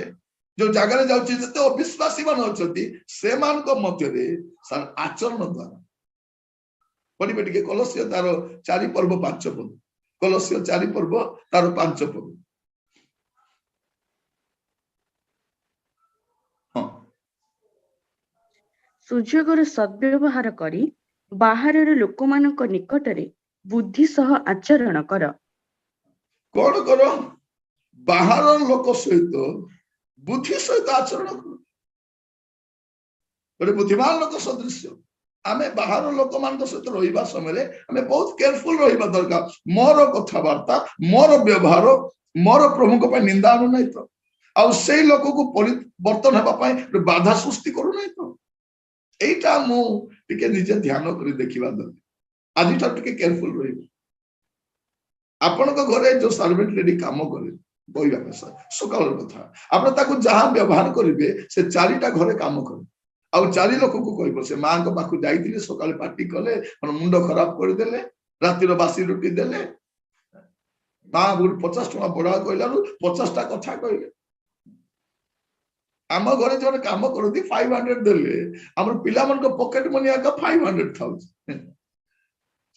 [SPEAKER 1] ଯୋଉ ଜାଗାରେ ଯାଉଛି, ଯେତେ ଅବିଶ୍ୱାସୀ ମାନେ ଅଛନ୍ତି ସେମାନଙ୍କ ମଧ୍ୟରେ ଆଚରଣ ଦ୍ୱାରା। ପଢିବେ ଟିକେ କଲୋସିୟ ତାର 4 ପର୍ବ 5 ପଦ। କଲୋସିୟ 4 ପର୍ବ ତାର 5 ପଦ।
[SPEAKER 2] ସୁଯୋଗର ସଦ୍ବ୍ୟବହାର କରି ବାହାରର ଲୋକମାନଙ୍କ ନିକଟରେ ବୁଦ୍ଧି ସହ ଆଚରଣ କର।
[SPEAKER 1] କଣ କର? ବାହାର ଲୋକ ସହିତ ବୁଦ୍ଧି ସହିତ ଆଚରଣ କର। ଗୋଟେ ବୁଦ୍ଧିମାନ ଲୋକ ସଦୃଶ୍ୟ ଆମେ ବାହାର ଲୋକମାନଙ୍କ ସହିତ ରହିବା ସମୟରେ ଆମେ ବହୁତ କେୟାରଫୁଲ ରହିବା ଦରକାର। ମୋର କଥାବାର୍ତ୍ତା, ମୋର ବ୍ୟବହାର, ମୋର ପ୍ରଭୁଙ୍କ ପାଇଁ ନିନ୍ଦା ଆଣୁନାହିଁ ତ, ଆଉ ସେଇ ଲୋକକୁ ପରିବର୍ତ୍ତନ ହେବା ପାଇଁ ବାଧା ସୃଷ୍ଟି କରୁନାହିଁ ତ। এইটা ମୁଁ ଟିକେ ନିଜେ ଧ୍ୟାନ କରି ଦେଖିବା ଦରକାର। ଆଜିଠାରୁ ଟିକେ କେୟାରଫୁଲ ରହିବେ। ଆପଣଙ୍କ ଘରେ ଯୋଉ ସର୍ଭେଣ୍ଟ ଲେଡି କାମ କରେ, ବହିବା ଭାଷା ସକାଳର କଥା, ଆପଣ ତାକୁ ଯାହା ବ୍ୟବହାର କରିବେ ସେ 4ଟା ଘରେ କାମ କରେ। ଆଉ 4 ଲୋକଙ୍କୁ କହିବ, ସେ ମାଙ୍କ ପାଖକୁ ଯାଇଥିଲେ, ସକାଳେ ପାର୍ଟି କଲେ, ମୁଣ୍ଡ ଖରାପ କରିଦେଲେ, ରାତିର ବାସି ରୁଟି ଦେଲେ, ମା 50 ଟଙ୍କା ବଢା କହିଲାରୁ 50ଟା କଥା କହିଲେ। ଆମ ଘରେ ଯୋଉ କାମ କରନ୍ତି 500 ଦେଲେ, ଆମର ପିଲାମାନଙ୍କ ପକେଟ ମନି ଆକା 500 ଥାଉଛି।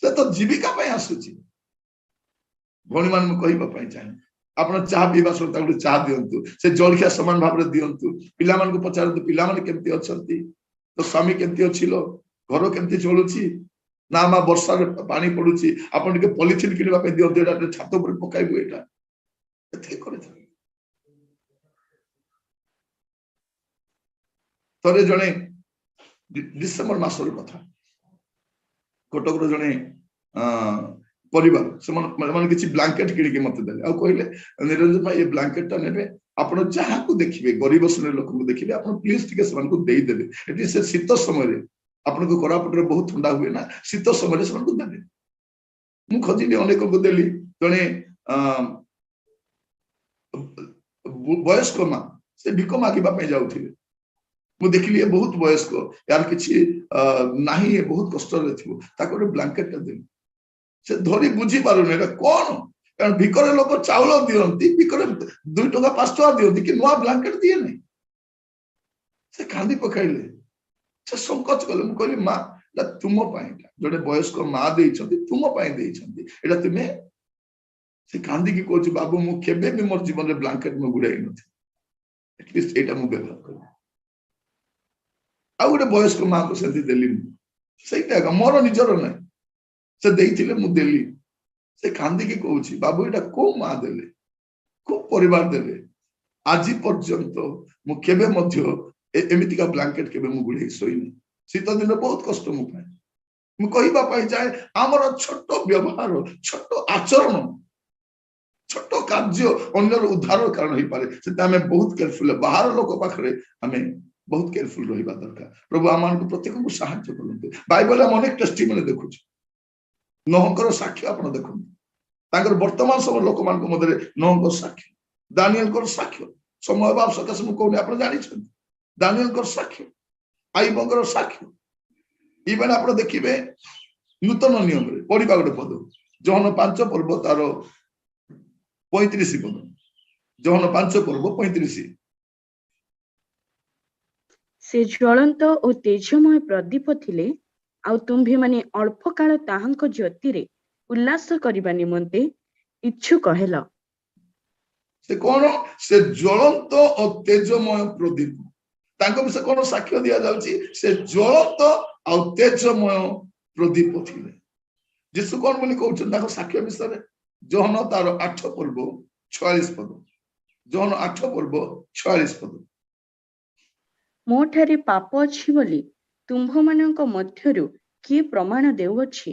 [SPEAKER 1] ସେ ତ ଜୀବିକା ପାଇଁ ଆସୁଛି। ଭଉଣୀ ମାନଙ୍କୁ କହିବା ପାଇଁ ଚାହେଁ, ଆପଣ ଚାହା ପିଇବା ସହିତ ତାକୁ ଚାହା ଦିଅନ୍ତୁ, ସେ ଜଳଖିଆ ସମାନ ଭାବରେ ଦିଅନ୍ତୁ। ପିଲାମାନଙ୍କୁ ପଚାରନ୍ତୁ, ପିଲାମାନେ କେମିତି ଅଛନ୍ତି, ତ ସ୍ୱାମୀ କେମିତି ଅଛି, ଘର କେମିତି ଚଳୁଛି, ନା ମା ବର୍ଷାରେ ପାଣି ପଡୁଛି, ଆପଣ ଟିକେ ପଲିଥିନ କିଣିବା ପାଇଁ ଦିଅନ୍ତୁ, ଏଇଟା ଛାତ ଉପରେ ପକାଇବୁ, ଏଇଟା ଏତିକି କରିଥାନ୍ତି। ଥରେ ଜଣେ ଡିସେମ୍ବର ମାସର କଥା, କଟକର ଜଣେ ପରିବାର, ସେମାନେ କିଛି ବ୍ଲାଙ୍କେଟ କିଣିକି ମତେ ଦେଲେ, ଆଉ କହିଲେ ନିରଞ୍ଜନ ଭାଇ ଏ ବ୍ଲାଙ୍କେଟ ଟା ନେବେ, ଆପଣ ଯାହାକୁ ଦେଖିବେ, ଗରିବ ଶ୍ରେଣୀର ଲୋକଙ୍କୁ ଦେଖିବେ, ଆପଣ ପ୍ଲିଜ ଟିକେ ସେମାନଙ୍କୁ ଦେଇଦେବେ। ଏଠି ସେ ଶୀତ ସମୟରେ, ଆପଣଙ୍କୁ କୋରାପୁଟରେ ବହୁତ ଥଣ୍ଡା ହୁଏ ନା, ଶୀତ ସମୟରେ ସେମାନଙ୍କୁ ଦେବେ। ମୁଁ ଖୋଜିଲି, ଅନେକଙ୍କୁ ଦେଲି। ଜଣେ ବୟସ୍କ ମା, ସେ ଭିକ ମାଗିବା ପାଇଁ ଯାଉଥିଲେ। ମୁଁ ଦେଖିଲି ଏ ବହୁତ ବୟସ୍କ, ୟାର କିଛି ନାହିଁ, ଏ ବହୁତ କଷ୍ଟରେ ଥିବ, ତାକୁ ଗୋଟେ ବ୍ଲାଙ୍କେଟ ଟା ଦେଲି। ସେ ଧରି ବୁଝି ପାରୁନି ଏଟା କଣ, କାରଣ ଭିକରେ ଲୋକ ଚାଉଳ ଦିଅନ୍ତି, ଭିକରେ 2 ଟଙ୍କା 5 ଟଙ୍କା ଦିଅନ୍ତି, କି ନୂଆ ବ୍ଲାଙ୍କେଟ ଦିଏ ନାହିଁ। ସେ କାନ୍ଦି ପକାଇଲେ, ସେ ସଂକୋଚ କଲେ। ମୁଁ କହିଲି, ମା ଏଟା ତୁମ ପାଇଁ, ଜଣେ ବୟସ୍କ ମା ଦେଇଛନ୍ତି, ତୁମ ପାଇଁ ଦେଇଛନ୍ତି, ଏଟା ତୁମେ। ସେ କାନ୍ଦିକି କହୁଛି, ବାବୁ ମୁଁ କେବେ ବି ମୋର ଜୀବନରେ ବ୍ଲାଙ୍କେଟ ମୁଁ ଘୁରାଇ ନଥିଲି, ଆଟଲିଷ୍ଟ ଏଇଟା ମୁଁ ବ୍ୟବହାର କଲି। ଆଉ ଗୋଟେ ବୟସ୍କ ମାଙ୍କୁ ସେମିତି ଦେଲି, ସେଇଟା ମୋର ନିଜର ନାହିଁ, ସେ ଦେଇଥିଲେ ମୁଁ ଦେଲି। ସେ କାନ୍ଦିକି କହୁଛି, ବାବୁ ଏଇଟା କୋଉ ମା ଦେଲେ, କୋଉ ପରିବାର ଦେଲେ, ଆଜି ପର୍ଯ୍ୟନ୍ତ ମୁଁ କେବେ ମଧ୍ୟ ଏମିତିକା ବ୍ଲାଙ୍କେଟ କେବେ ମୁଁ ଘୋଡ଼େଇ ଶୋଇନି। ଶୀତ ଦିନ ବହୁତ କଷ୍ଟ ମୁଁ ପାଏ। ମୁଁ କହିବା ପାଇଁ ଚାହେଁ, ଆମର ଛୋଟ ବ୍ୟବହାର, ଛୋଟ ଆଚରଣ, ଛୋଟ କାର୍ଯ୍ୟ ଅନ୍ୟର ଉଦ୍ଧାର କାରଣ ହେଇପାରେ। ସେଟା ଆମେ ବହୁତ କେୟାରଫୁଲ, ବାହାର ଲୋକ ପାଖରେ ଆମେ ବହୁତ କେୟାରଫୁଲ ରହିବା ଦରକାର। ପ୍ରଭୁ ଆମମାନଙ୍କୁ ପ୍ରତ୍ୟେକଙ୍କୁ ସାହାଯ୍ୟ କରନ୍ତୁ। ବାଇବଲରେ ଆମେ ଅନେକ ଟେଷ୍ଟିମୋନି ଦେଖୁଛୁ। ନୋହଙ୍କର ସାକ୍ଷ୍ୟ ଆପଣ ଦେଖନ୍ତୁ, ତାଙ୍କର ବର୍ତ୍ତମାନ ସମୟ ଲୋକମାନଙ୍କ ମଧ୍ୟରେ ନୋହଙ୍କର ସାକ୍ଷ୍ୟ, ଦାନିଏଲଙ୍କର ସାକ୍ଷ୍ୟ। ସମୟ ଅଭାବ ସକାଶେ ମୁଁ କହୁନି, ଆପଣ ଜାଣିଛନ୍ତି ଦାନିଏଲଙ୍କର ସାକ୍ଷ୍ୟ, ଆଇବଙ୍କର ସାକ୍ଷ୍ୟ। ଇଭେନ ଆପଣ ଦେଖିବେ ନୂତନ ନିୟମରେ ପଢିବା ଗୋଟେ ପଦ, ଯୋହନ 5 ପର୍ବ ତାର 35 ପଦ, ଯୋହନ 5 ପର୍ବ 35।
[SPEAKER 2] ସେ ଜ୍ୱଳନ୍ତ ଓ ତେଜମୟ ପ୍ରଦୀପ ଥିଲେ, ଆଉ ତୁମ୍ଭେମାନେ ଅଳ୍ପ କାଳ ତାହାଙ୍କ ଜ୍ୟୋତିରେ ଉଲ୍ଲାସ କରିବା ନିମନ୍ତେ ଇଚ୍ଛୁକ ହେଲ।
[SPEAKER 1] ସେ କଣ? ସେ ଜ୍ୱଳନ୍ତ ଓ ତେଜମୟ ପ୍ରଦୀପ। ତାଙ୍କ ବିଷୟ କଣ ସାକ୍ଷ୍ୟ ଦିଆଯାଉଛି? ସେ ଜ୍ୱଳନ୍ତ ଆଉ ତେଜମୟ ପ୍ରଦୀପ ଥିଲେ। ଯୀଶୁ କଣ ବୋଲି କହୁଛନ୍ତି ତାଙ୍କ ସାକ୍ଷ୍ୟ ବିଷୟରେ? ଯୋହନ ତାର 8 ପର୍ବ 46 ପଦ, ଯୋହନ 8 ପର୍ବ 46 ପଦ।
[SPEAKER 2] ମୋ ଠାରେ ପାପ ଅଛି ବୋଲି ତୁମ୍ଭମାନଙ୍କ ମଧ୍ୟରୁ କିଏ ପ୍ରମାଣ ଦେଉଅଛି?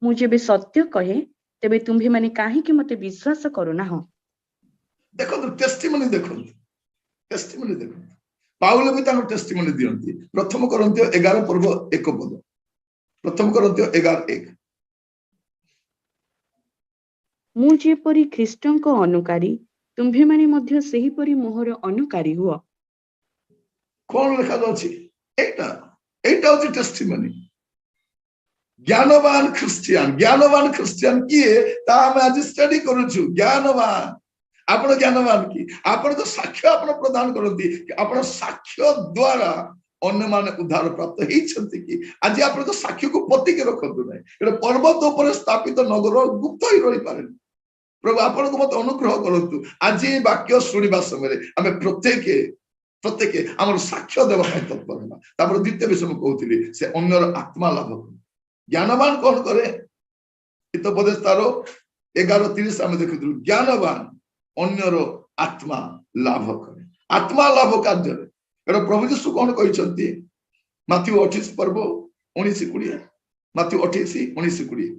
[SPEAKER 2] ମୁଁ ଯେବେ ସତ୍ୟ କହେ ତେବେ ତୁମ୍ଭେମାନେ କାହିଁକି ମତେ ବିଶ୍ୱାସ କରୁନାହଁ?
[SPEAKER 1] ଦେଖନ୍ତୁ ଟେଷ୍ଟିମନି, ଦେଖନ୍ତୁ ଟେଷ୍ଟିମନି ଦେଖନ୍ତୁ। ପାଉଲ ବି ତାଙ୍କ ଟେଷ୍ଟିମନି ଦିଅନ୍ତି। ପ୍ରଥମ କରନ୍ତୀୟ 11 ପର୍ବ 1 ପଦ। ପ୍ରଥମ କରନ୍ତୀୟ 11:1।
[SPEAKER 2] ମୁଁ ଯେପରି ଖ୍ରୀଷ୍ଟଙ୍କ ଅନୁକାରୀ ତୁମ୍ଭେମାନେ ମଧ୍ୟ ସେହିପରି ମୋହର ଅନୁକାରୀ ହୁଅ।
[SPEAKER 1] କଣ ଲେଖାଯାଉଛି? ଏଇଟା ଏଇଟା ହଉଛି ଟେଷ୍ଟିମନି। ଜ୍ଞାନବାନ ଖ୍ରୀଷ୍ଟିଆନ କିଏ ତା ଆମେ ଆଜି ଷ୍ଟଡି କରୁଛୁ। ଜ୍ଞାନବାନ, ଆପଣ ଜ୍ଞାନବାନ କି? ଆପଣ ତ ସାକ୍ଷ୍ୟ ଆପଣ ପ୍ରଦାନ କରନ୍ତି। ଆପଣ ସାକ୍ଷ୍ୟ ଦ୍ଵାରା ଅନ୍ୟମାନେ ଉଦ୍ଧାର ପ୍ରାପ୍ତ ହେଇଛନ୍ତି କି? ଆଜି ଆପଣ ତ ସାକ୍ଷ୍ୟକୁ ପୋତିକି ରଖନ୍ତୁ ନାହିଁ। ଏଟା ପର୍ବତ ଉପରେ ସ୍ଥାପିତ ନଗର ଗୁପ୍ତ ହେଇ ରହିପାରେନି। ପ୍ରଭୁ ଆପଣଙ୍କୁ ମତେ ଅନୁଗ୍ରହ କରନ୍ତୁ। ଆଜି ବାକ୍ୟ ଶୁଣିବା ସମୟରେ ଆମେ ପ୍ରତ୍ୟେକ ଆମର ସାକ୍ଷ୍ୟ ଦେବା ପାଇଁ ତତ୍ପର ହେବା। ତାପରେ ଦ୍ୱିତୀୟ ବିଷୟ ମୁଁ କହୁଥିଲି, ସେ ଅନ୍ୟର ଆତ୍ମା ଲାଭ କରେ। ଜ୍ଞାନବାନ କଣ କରେ? ହିତୋପଦେଶ ତାର 11:30 ଆମେ ଦେଖୁଥିଲୁ। ଜ୍ଞାନବାନ ଅନ୍ୟର ଆତ୍ମା ଲାଭ କରେ। ଆତ୍ମା ଲାଭ କାର୍ଯ୍ୟରେ ଏଟା ପ୍ରଭୁ ଯୀଶୁ କଣ କହିଛନ୍ତି? ମାଥ୍ୟୁ 28 ପର୍ବ 19-20। ମାଥ୍ୟୁ 28 19-20।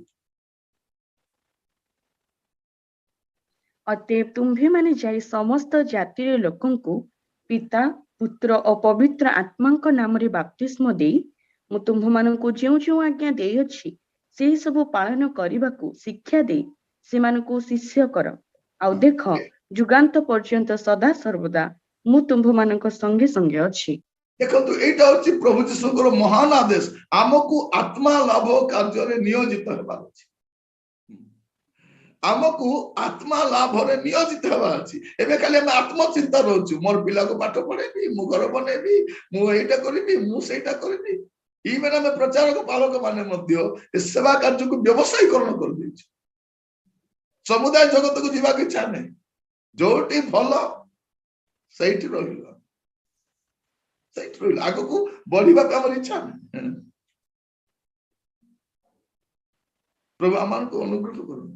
[SPEAKER 2] ଅତଏବ ତୁମ୍ଭେମାନେ ଯାଇ ସମସ୍ତ ଜାତିର ଲୋକଙ୍କୁ ପିତା ପୁତ୍ର ଓ ପବିତ୍ର ଆତ୍ମାଙ୍କ ନାମରେ ବାପ୍ତିସ୍ମ ଦେଇ ମୁଁ ତୁମ୍ଭମାନଙ୍କୁ ଯେଉଁ ଯେଉଁ ଆଜ୍ଞା ଦେଇଅଛି ସେହି ସବୁ ପାଳନ କରିବାକୁ ଶିକ୍ଷା ଦେଇ ସେମାନଙ୍କୁ ଶିଷ୍ୟ କର। ଆଉ ଦେଖ, ଯୁଗାନ୍ତ ପର୍ଯ୍ୟନ୍ତ ସଦା ସର୍ବଦା ମୁଁ ତୁମ୍ଭମାନଙ୍କ ସଙ୍ଗେ ସଙ୍ଗେ ଅଛି।
[SPEAKER 1] ଦେଖନ୍ତୁ, ଏଇଟା ହଉଛି ପ୍ରଭୁ ଯୀଶୁଙ୍କର ମହାନ ଆଦେଶ। ଆମକୁ ଆତ୍ମା ଲାଭ କାର୍ଯ୍ୟରେ ନିୟୋଜିତ ହେବାର ଅଛି। ଆମକୁ ଆତ୍ମା ଲାଭରେ ନିୟୋଜିତ ହେବାର ଅଛି। ଏବେ ଖାଲି ଆମେ ଆତ୍ମଚିନ୍ତା ରହୁଛୁ। ମୋର ପିଲାକୁ ପାଠ ପଢେଇବି, ମୁଁ ଘର ବନେଇବି, ମୁଁ ଏଇଟା କରିବି, ମୁଁ ସେଇଟା କରିବି। ଇଭେନ ଆମେ ପ୍ରଚାରକ ପାଳକ ମାନେ ମଧ୍ୟ ଏ ସେବା କାର୍ଯ୍ୟକୁ ବ୍ୟବସାୟୀକରଣ କରିଦେଇଛୁ। ସମୁଦାୟ ଜଗତକୁ ଯିବାକୁ ଇଚ୍ଛା ନାହିଁ। ଯୋଉଠି ଭଲ ସେଇଠି ରହିଲ, ଆଗକୁ ବଢିବାକୁ ଆମର ଇଚ୍ଛା ନାହିଁ। ପ୍ରଭୁ ଆମମାନଙ୍କୁ ଅନୁଗ୍ରହ କରନ୍ତୁ।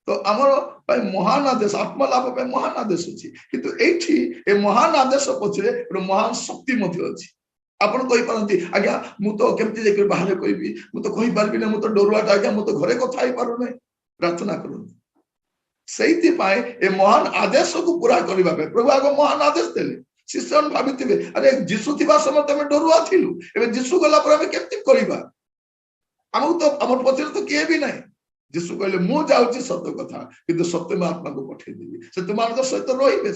[SPEAKER 1] ତ ଆମର ପାଇଁ ମହାନ ଆଦେଶ, ଆତ୍ମା ଲାଭ ପାଇଁ ମହାନ ଆଦେଶ ଅଛି। କିନ୍ତୁ ଏଇଠି ଏ ମହାନ ଆଦେଶ ପଛରେ ଗୋଟେ ମହାନ ଶକ୍ତି ମଧ୍ୟ ଅଛି। ଆପଣ କହିପାରନ୍ତି, ଆଜ୍ଞା ମୁଁ ତ କେମିତି ଯାଇକି ବାହାରେ କହିବି, ମୁଁ ତ କହିପାରିବିନି, ମୁଁ ତ ଡରୁଆଟା, ଆଜ୍ଞା ମୁଁ ତ ଘରେ କଥା ହେଇପାରୁନାହିଁ। ପ୍ରାର୍ଥନା କରନ୍ତୁ। ସେଇଥିପାଇଁ ଏ ମହାନ ଆଦେଶକୁ ପୁରା କରିବା ପାଇଁ ପ୍ରଭୁ ଆଗ ମହାନ ଆଦେଶ ଦେଲେ। ଶିଷ୍ୟମାନେ ଭାବିଥିବେ, ଆରେ ଯୀଶୁ ଥିବା ସମୟରେ ଆମେ ଡରୁଆ ଥିଲୁ, ଏବେ ଯୀଶୁ ଗଲା ପରେ ଆମେ କେମିତି କରିବା? ଆମକୁ ତ ଆମର ପଛରେ ତ କିଏ ବି ନାହିଁ। ଯୀଶୁ କହିଲେ, ମୁଁ ଯାଉଛି ସତ କଥା, କିନ୍ତୁ ସତ୍ୟ ମୁଁ ଆତ୍ମାକୁ ପଠେଇଦେବି। ସେ ତୁମମାନଙ୍କ ସହିତ ରହିବେ।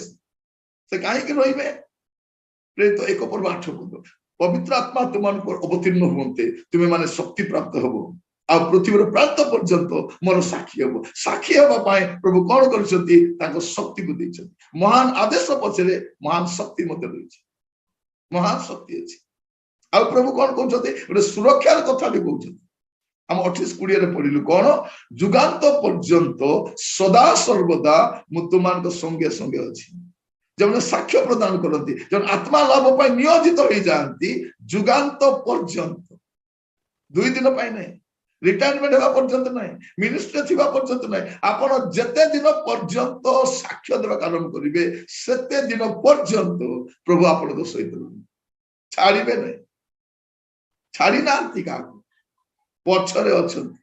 [SPEAKER 1] ସେ କାହିଁକି ରହିବେ? ପ୍ରେରିତ 1 ପର୍ବ 8 ପଦ। ପବିତ୍ର ଆତ୍ମା ତୁମମାନଙ୍କୁ ଅବତୀର୍ଣ୍ଣ ହୁଅନ୍ତେ ତୁମେ ମାନେ ଶକ୍ତି ପ୍ରାପ୍ତ ହବ, ଆଉ ପୃଥିବୀର ପ୍ରାନ୍ତ ପର୍ଯ୍ୟନ୍ତ ମୋର ସାକ୍ଷୀ ହବ। ସାକ୍ଷୀ ହେବା ପାଇଁ ପ୍ରଭୁ କଣ କରିଛନ୍ତି? ତାଙ୍କ ଶକ୍ତିକୁ ଦେଇଛନ୍ତି। ମହାନ ଆଦେଶ ପଛରେ ମହାନ ଶକ୍ତି ମଧ୍ୟ ରହିଛି। ମହାନ ଶକ୍ତି ଅଛି। ଆଉ ପ୍ରଭୁ କଣ କହୁଛନ୍ତି? ଗୋଟେ ସୁରକ୍ଷାର କଥା ବି କହୁଛନ୍ତି। ଆମ 28-20 ପଢିଲୁ କଣ? ଯୁଗାନ୍ତ ପର୍ଯ୍ୟନ୍ତ ସଦା ସର୍ବଦା ମୁଁ ତୁମମାନଙ୍କ ସଙ୍ଗେ ସଙ୍ଗେ ଅଛି। ଯେଉଁମାନେ ସାକ୍ଷ୍ୟ ପ୍ରଦାନ କରନ୍ତି, ଯେଉଁମାନେ ଆତ୍ମା ଲାଭ ପାଇଁ ନିୟୋଜିତ ହେଇଯାଆନ୍ତି, ଯୁଗାନ୍ତ ପର୍ଯ୍ୟନ୍ତ, 2 ଦିନ ପାଇଁ ନାହିଁ, ରିଟାୟାରମେଣ୍ଟ ହେବା ପର୍ଯ୍ୟନ୍ତ ନାହିଁ, ମିନିଷ୍ଟ୍ରି ଥିବା ପର୍ଯ୍ୟନ୍ତ ନାହିଁ। ଆପଣ ଯେତେ ଦିନ ପର୍ଯ୍ୟନ୍ତ ସାକ୍ଷ୍ୟ ଦେବାକୁ ଆରମ୍ଭ କରିବେ, ସେତେ ଦିନ ପର୍ଯ୍ୟନ୍ତ ପ୍ରଭୁ ଆପଣଙ୍କ ସହିତ ଛାଡିବେ ନାହିଁ। ଛାଡି ନାହାନ୍ତି କାହାକୁ, ପଛରେ ଅଛନ୍ତି।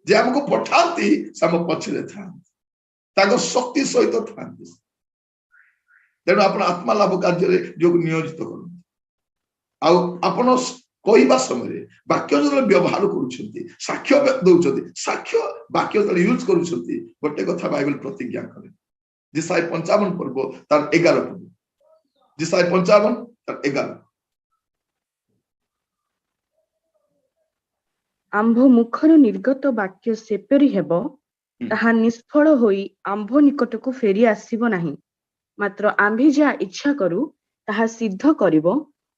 [SPEAKER 1] ଯେ ଆମକୁ ପଠାନ୍ତି ସେ ଆମ ପଛରେ ଥାନ୍ତି, ତାଙ୍କ ଶକ୍ତି ସହିତ ଥାନ୍ତି। ତେଣୁ ଆପଣ ଆତ୍ମା ଲାଭ କାର୍ଯ୍ୟରେ ଯୋଗ ନିୟୋଜିତ କରନ୍ତୁ। ଆଉ ଆପଣ କହିବା ସମୟରେ ବାକ୍ୟ ଯେତେବେଳେ ବ୍ୟବହାର କରୁଛନ୍ତି, ସାକ୍ଷ୍ୟ ଦଉଛନ୍ତି, ସାକ୍ଷ୍ୟ ବାକ୍ୟ ଯେତେବେଳେ ୟୁଜ କରୁଛନ୍ତି, ଗୋଟେ କଥା ବାଇବେଲ ପ୍ରତିଜ୍ଞା କରେ। ଯେଶାୟା 55 ପର୍ବ ତାର 11 ପଦ। ଯେଶାୟା 55 ତାର 11।
[SPEAKER 2] ଆମ୍ଭ ମୁଖରୁ ନିର୍ଗତ ବାକ୍ୟ ସେପରି ହେବ, ତାହା ନିଷ୍ଫଳ ହୋଇ ଆମ୍ଭ ନିକଟକୁ ଫେରି ଆସିବ ନାହିଁ। ମାତ୍ର ଆମ୍ଭେ ଯାହା ଇଚ୍ଛା କରୁ ତାହା ସିଦ୍ଧ କରିବ,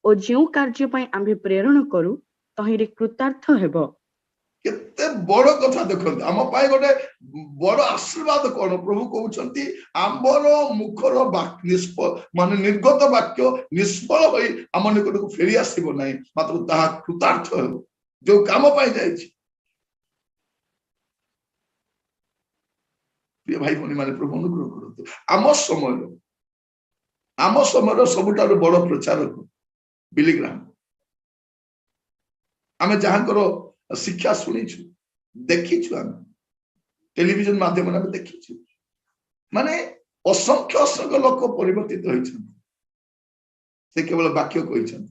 [SPEAKER 2] ଓ ଯେଉଁ କାର୍ଯ୍ୟ ପାଇଁ ଆମ୍ଭେ ପ୍ରେରଣ କରୁ ତହିଁରେ କୃତାର୍ଥ ହେବ।
[SPEAKER 1] କେତେ ବଡ କଥା ଦେଖନ୍ତୁ। ଆମ ପାଇଁ ଗୋଟେ ବଡ ଆଶୀର୍ବାଦ କଣ? ପ୍ରଭୁ କହୁଛନ୍ତି ଆମ୍ଭର ମୁଖର ମାନେ ନିର୍ଗତ ବାକ୍ୟ ନିଷ୍ଫଳ ହୋଇ ଆମ ନିକଟକୁ ଫେରି ଆସିବ ନାହିଁ, ମାତ୍ର ତାହା କୃତାର୍ଥ ହେବ, ଯୋଉ କାମ ପାଇଁ ଯାଇଛି। प्रिय भाई भौणी माने प्रभु अनुग्रह करतु आम समय सबुठार बड़ प्रचारक बिली ग्राहम आमे जहां शिक्षा शुणीचु देखीचु आम टेलीविजन माध्यम आम देखीचु माने असंख्य असंख्य लोक परिवर्तित होइछन से केवल वाक्य कहिछन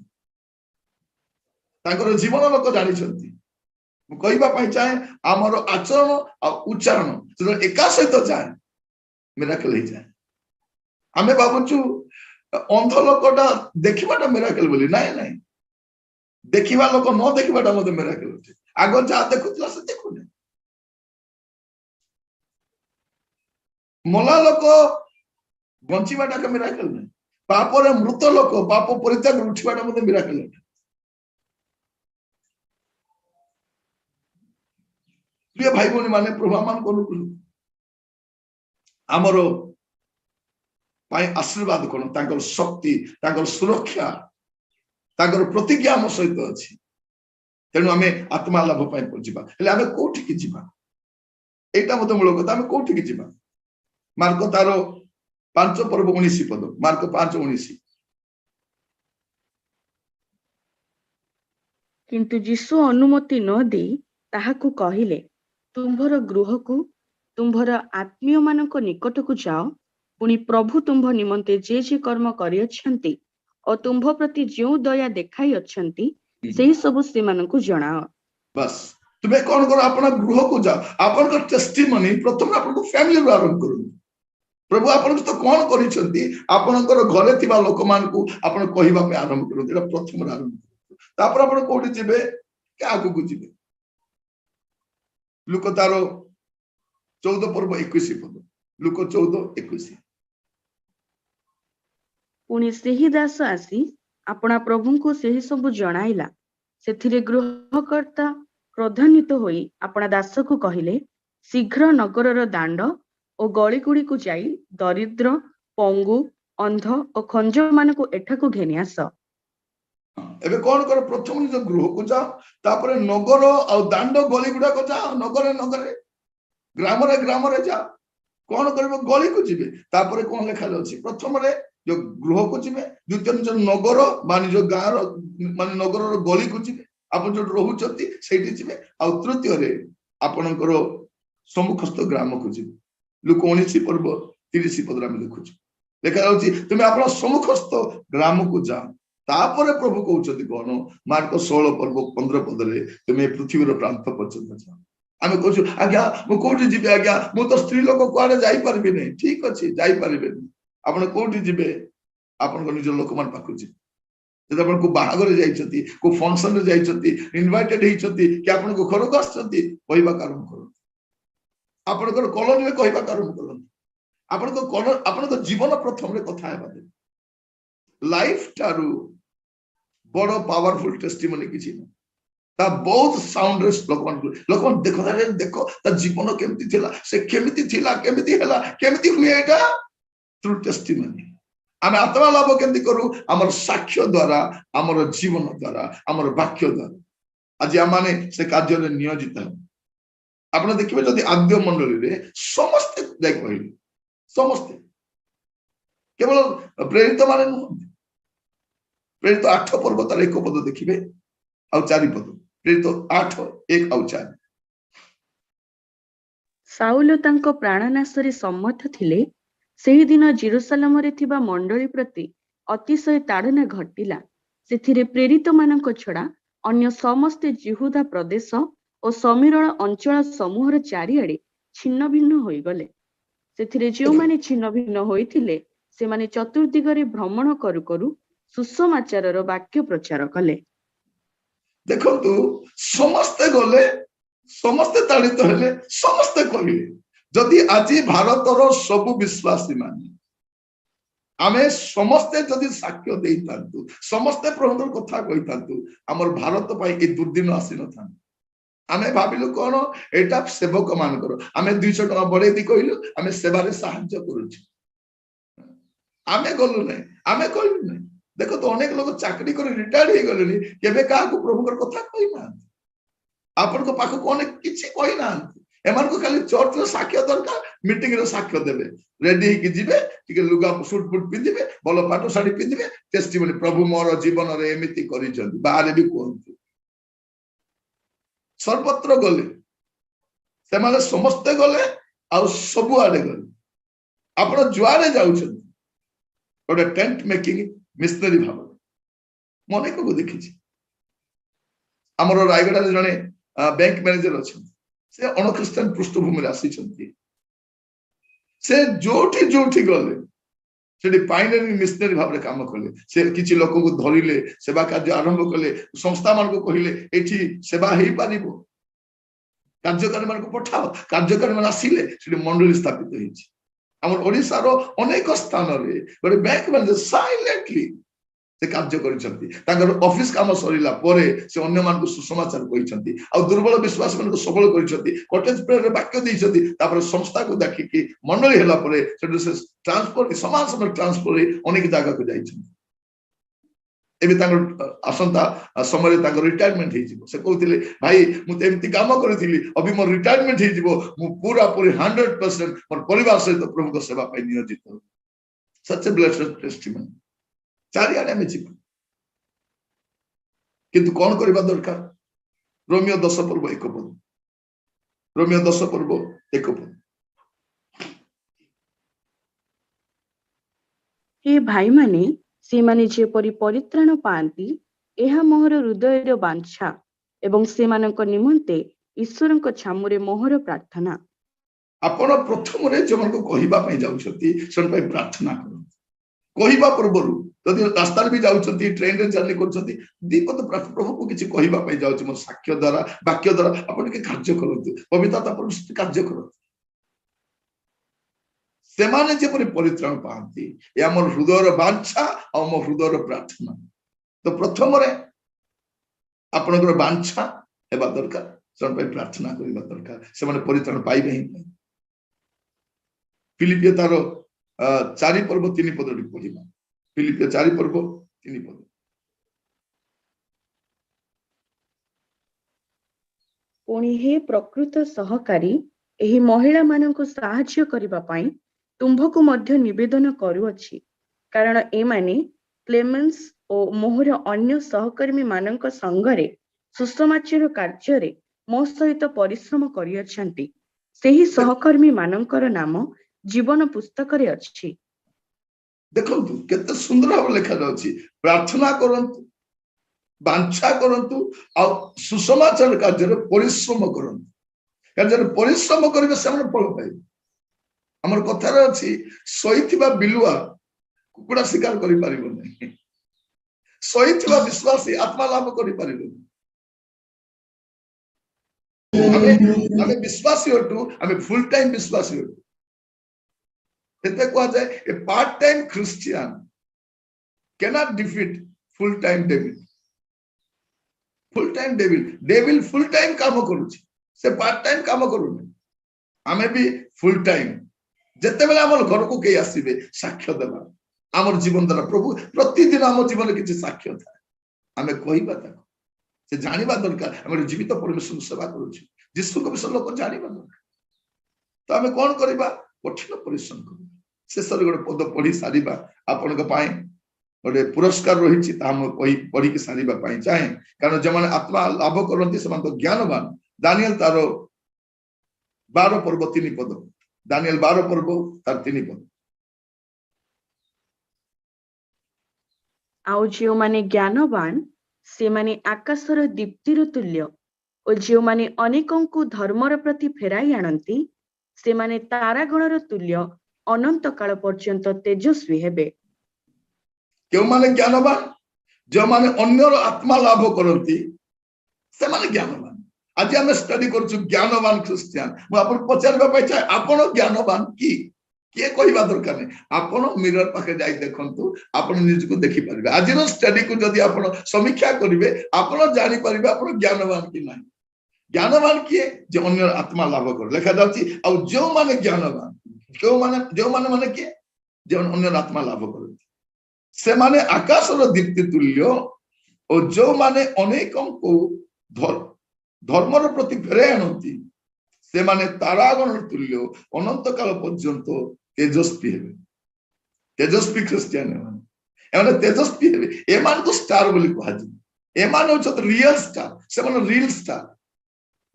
[SPEAKER 1] तांकर जीवन लोक जानिछंती कहवा चाहे आमर आचरण आ उच्चारण जो एका सहित जाए मिराकल हो जाए आमे भावुचु अंध लोकटा देखिबाटा मिराकल बोली नाई नाई देखिबा लोक न देखिबाटा मते मिराकल होचे आग जा देखुतला से देखुने मोला लोक बंचिबाटा के मिराकल नहीं पापरे मृत लोक पाप परित्याग उठिबाटा मते मिराकल होचे प्रिय भाई भौणी माने प्रभु मान को आमर आशीर्वाद कौन तांकर शक्ति तांकर सुरक्षा तांकर प्रतिज्ञा आम सहित अच्छी तेणु आम आत्मा लाभ हेले आम कौटिकी जीवा एटा मत मूल कथा आम कौटिकी जीवा मार्क तार 5 पर्व 19 पद मार्क 5:19
[SPEAKER 2] किंतु यीशु अनुमति न दे ताहाकु कहिले तुम्भर गृह को तुम्भर आत्मीय मानक निकट को जाओ पुणी प्रभु तुम्भ निमंते जे कर्म करि अछंती और तुम्भ प्रति जो दया देखाई अछंती सेही सब से मानकु जणाओ
[SPEAKER 1] बस तुम्हें कौन करो अपना गृह को जाओ आपन का टेस्टिमनी प्रथम आपन को फैमिली रो आरंभ करू प्रभु आपन तो कौन करिसंती आपनकर घरे थिबा लोक मान को आपन कहिबा पे आरंभ करू एटा प्रथम आरंभ करू तापर आपन कोठी जिबे के आगु को जिबे लुक तार 14 पर्व 21 पद लुक 14:21
[SPEAKER 2] पुणी सेही दास आसी अपना प्रभु को सेही सब जणाइला सेथिरे गृहकर्ता क्रोधान्वित होई अपना दास को कहिले शीघ्र नगरर दांड और गली गुड़ी को जाई दरिद्र पंगु अंध और खंज मान को एठा को घेनी आस
[SPEAKER 1] एबे कौन कर प्रथम निज गृह को जाओ तापर नगर आ दांड गली गुड़ा को जाओ नगरे नगरे ग्राम रे जाओ कौन करबे गली को जिबे तापर कौन लेखा अछि प्रथम रे जो गृह को जिबे द्वितीय निज नगर बा निज गाँव माने नगर रो गली को जिबे आपण जो रहउचती सेठी जिबे आ तृतीय रे आपनकर सम्मुखस्थ ग्राम को जिबे लुक 19 पर्व 30 पद में देखुछु देखा जाउची तुमे आपण सम्मुखस्थ ग्राम को जाओ तापर प्रभु कहउचती कोन मार्क 16 पर्व 15 पद रे तुमे पृथ्वी रो प्रांत पर्यंत जाओ आमे कहछु आज्ञा मु कोठी जिबे आज्ञा मु तो स्त्री लोक कोआडे जाई परबी नै ठीक अछि जाई परबे आपण कोठी जिबे आपण को निज लोक मान पाखु जिबे जब आपण को बाहागर जाइछती को फंक्शन रे जाइछती इनवाइटेड हेइछती कि आपण को घर को आछती कहबा कारण करू आपण को कॉलोनी रे कहबा कारण करू आपण को जीवन प्रथम रे कथा हेबा दे लाइफ टारू बड़ पावरफुल टेस्टिमनी किछि न ता बहुत साउंडलेस लोकन देखो ता जीवन केमती थिला से केमती हला केमती हुए एटा थ्रू टेस्टिमनी आमे आत्मा लाभ केमती करू हमर साक्ष्य द्वारा हमर जीवन द्वारा हमर वाक्य द्वारा आज आमाने से कार्य रे नियोजित हम आपण देखिबे जदि आद्य मंडली रे समस्त देख कहली समस्त केवल प्रेरित माने प्रेरित 8 पर्व तार 1 पद देखिबे आ 4 पद प्रेरित 8:1 और 4
[SPEAKER 2] साउल तांको प्राणनाश रे सम्मत थिले सेही दिन जेरूसलम रे थिबा मंडली प्रति अतिशय ताड़ना घटिला सेथिरे प्रेरित मानक छड़ा अन्य समस्त जिहुदा प्रदेश और समीरण अंचल समूहर चारिआडे छिन्न भिन्न होई गले सेथिरे जो माने छिन्न भिन्न होइथिले से माने चतुर्दिगरे भ्रमण करू करू सुसमाचारर वाक्य प्रचार कले
[SPEAKER 1] देखंतु समस्ते गले समस्ते ताड़ित हेले समस्ते कहिले जदि आज भारतर सब विश्वासी माने आमे समस्ते जदि साक्ष्य देई तांतु समस्ते प्रभुर कथा कहि तांतु हमर भारत पई ए दुर्दिन आसी न था आमे भाबिलु कोन एटा सेवक मान करो आमे 200 टका बढे दी कहिलु आमे सेवा रे सहायता करूची आमे गलु नै आमे कहिलु नै देखो तो अनेक लोग चाकरी कर रिटायर्ड हो गले केबे का को प्रभुकर कथा कहि ना आपन को पाखो को अनेक किछि कहि ना एमान को खाली चर्च रे साक्ष्य दरकार मीटिंग रो साक्ष्य देबे रेडी होके जिबे टिके लुगा सूट फुट पिंदिबे भलो पाटो साड़ी पिंदिबे टेस्टिमनी प्रभु मोर जीवन रे एमिति करिसंती बाहर भी कोंती सर्वत्र गले से माने समस्त गले आ सब आडे गले आपण जुआरे जाउछंती गोटे टेंट मेकिंग मिशनरी भाव मने को देखि हमरो रायगढ़ रे जने बैंक मैनेजर अच्छा से अण ख्रिस्टान पृष्ठभूमि आसी से जोठी जोठी गले से पाइनरी मिशनरी भाव में काम कले से किछि लोक को धरिले सेवा कार्य आरंभ कले संस्था मान को कहिले एठी सेवा हेई पारिबो कार्यकारी मान को पठाओ कार्यकारी मान आसिले से मंडली स्थापित होईछि हमर ओडिसा रो अनेक स्थान रे गोटे बैंक मैनेजर साइलेंटली से कार्य करिसंती तांगर ऑफिस काम सरिला परे से अन्य मान को सुसमाचार करिसंती आ दुर्बल विश्वास मान को सबल करिसंती कॉटेज प्रेयर रे वाक्य देइसंती तापर संस्था को देखि कि मंडली हला परे से ट्रांसफर समाज समय ट्रांसफर अनेक जगह को जाइसंती एबे तांगर आसंता समय तांगर रिटायरमेंट हे जिवो से कहउतिले भाई मु एम्ति काम करथिली अभी मोर रिटायरमेंट हे जिवो मु पूरा पूरी 100% मोर परिवार सहित प्रभु को सेवा पय नियोजित हो सच ए ब्लेस्ड टेस्टिमनी चारिआडे में जीवन किंतु कौन करबा दरकार रोमियो 10 पर्व 1 पद रोमियो 10 पर्व 1 पद
[SPEAKER 2] हे भाई माने से माने जेपरि परित्राण पांती एहा मोहर हृदयर बांछा एवं से मानक निमंते ईश्वरक छामुरे मोहर प्रार्थना
[SPEAKER 1] आपण प्रथम रे जमन को कहिबा पय जाउछती सन पय प्रार्थना करू कहिबा पूर्वरु यदि रास्ता भी जाउछती ट्रेन रे जर्नी करछती दीपद प्रभु को किछि कहिबा पय जाउछ मोर साक्ष्य द्वारा वाक्य द्वारा आपण के कार्य करंतु पवित्रता पर कार्य करंतु से माने जेपरि परित्राण पांती ए हमर हृदयर बांछा आ हमर हृदयर प्रार्थना तो प्रथम रे आपनकर बांछा हेबा दरकार सन पय प्रार्थना करिबा दरकार से माने परित्राण पाइबे ही फिलिपियो तारो 4 पर्व 3 पद पढ़िबा फिलिपियो 4 पर्व 3 पद
[SPEAKER 2] पुणी हे प्रकृत सहकारी एही महिला मानक साहाय्य करिबा पई तुम्भको मध्य निवेदन करूअछि कारण ए माने क्लेमेंस ओ मोहर अन्य सहकर्मी मानक संगरे सुसमाचार कार्य रे मो सहित परिश्रम करिअछंती सेही सहकर्मी मानकर नाम जीवन पुस्तक रे अछि
[SPEAKER 1] देखंतु केते सुंदर भाव लिखा जाउछि प्रार्थना करंतु बांछा करंतु आ सुसमाचार कार्य रे परिश्रम करंतु कार्य रे परिश्रम करिवे सेमन फल पाइबे हमर कथा रे अछि सहिथिबा बिलुआ कुकुडा शिकार करि पारिबो नै सहिथिबा विश्वासी आत्मा लाभ करि पारिबो हमें विश्वासी होटू हमें फुल टाइम विश्वासी होटू एते को जाय ए part time Christian cannot defeat full time devil devil full time काम करूची से पार्ट टाइम काम करूनी हमें भी फुल टाइम जते बेला हमर घर को के आसीबे साक्ष्य देबा हमर जीवन द्वारा प्रभु प्रतिदिन हमर जीवन किछि साक्ष्य था हमें कहिबा ता से जानिबा दरकार हमर जीवित परमेश्वर सेवा करूची जिसु को विषय लोक जानिबा दरकार तो हमें कोन करबा कठिन परिश्रम करू शेष गोटे पद पढ़ी सारिबा आपण गोटे पुरस्कार रही पढ़ी की सारिबा चाहे कारण जो मैंने आत्मा लाभ करती से तो ज्ञानवान दानियल तार 12 पर्व 3 पद दानियल 12 पर्व तार 3 पद
[SPEAKER 2] आउ जो माने ज्ञानवान से माने आकाशर दीप्तिर तुल्य और जो माने अनेकों को धर्मर प्रति फेराई आनती से माने तारागणर तुल्य अनंत काल पर्यंत तेजस्वी हेबे
[SPEAKER 1] क्यों माने ज्ञानवान जो माने अन्यर आत्मा लाभ करती से माने ज्ञानवान आज हम स्टडी करछु ज्ञानवान क्रिश्चियन मु आपन पचारबा पाइ चाहे आपन ज्ञानवान की के कहिबा दरकार नै आपन मिरर पाखे जाई देखंतु आपन निज को देखि परबे आज रो स्टडी को जदी आपन समीक्षा करिवे आपन जानि परबे आपन ज्ञानवान की नाही ज्ञानवान की जे अन्यर आत्मा लाभ कर लिखा जाउची आ जो माने ज्ञानवान जो माने के जो अन्य आत्मा लाभ करती से माने आकाशर दीप्ति तुल्य और जो माने अनेकों को धर्मर प्रति फेरे आनती ସେମାନେ ତାରାଗଣ ତୁଲ୍ୟ ଅନନ୍ତ କାଳ ପର୍ଯ୍ୟନ୍ତ ତେଜସ୍ୱୀ ହେବେ। ତେଜସ୍ୱୀ ଖ୍ରୀଷ୍ଟିଆନ ଏମାନେ ତେଜସ୍ୱୀ ହେବେ। ଏମାନଙ୍କୁ ଷ୍ଟାର ବୋଲି କୁହାଯିବ। ଏମାନେ ହଉଛନ୍ତି ରିଅଲ ଷ୍ଟାର, ସେମାନେ ରିଲ ଷ୍ଟାର।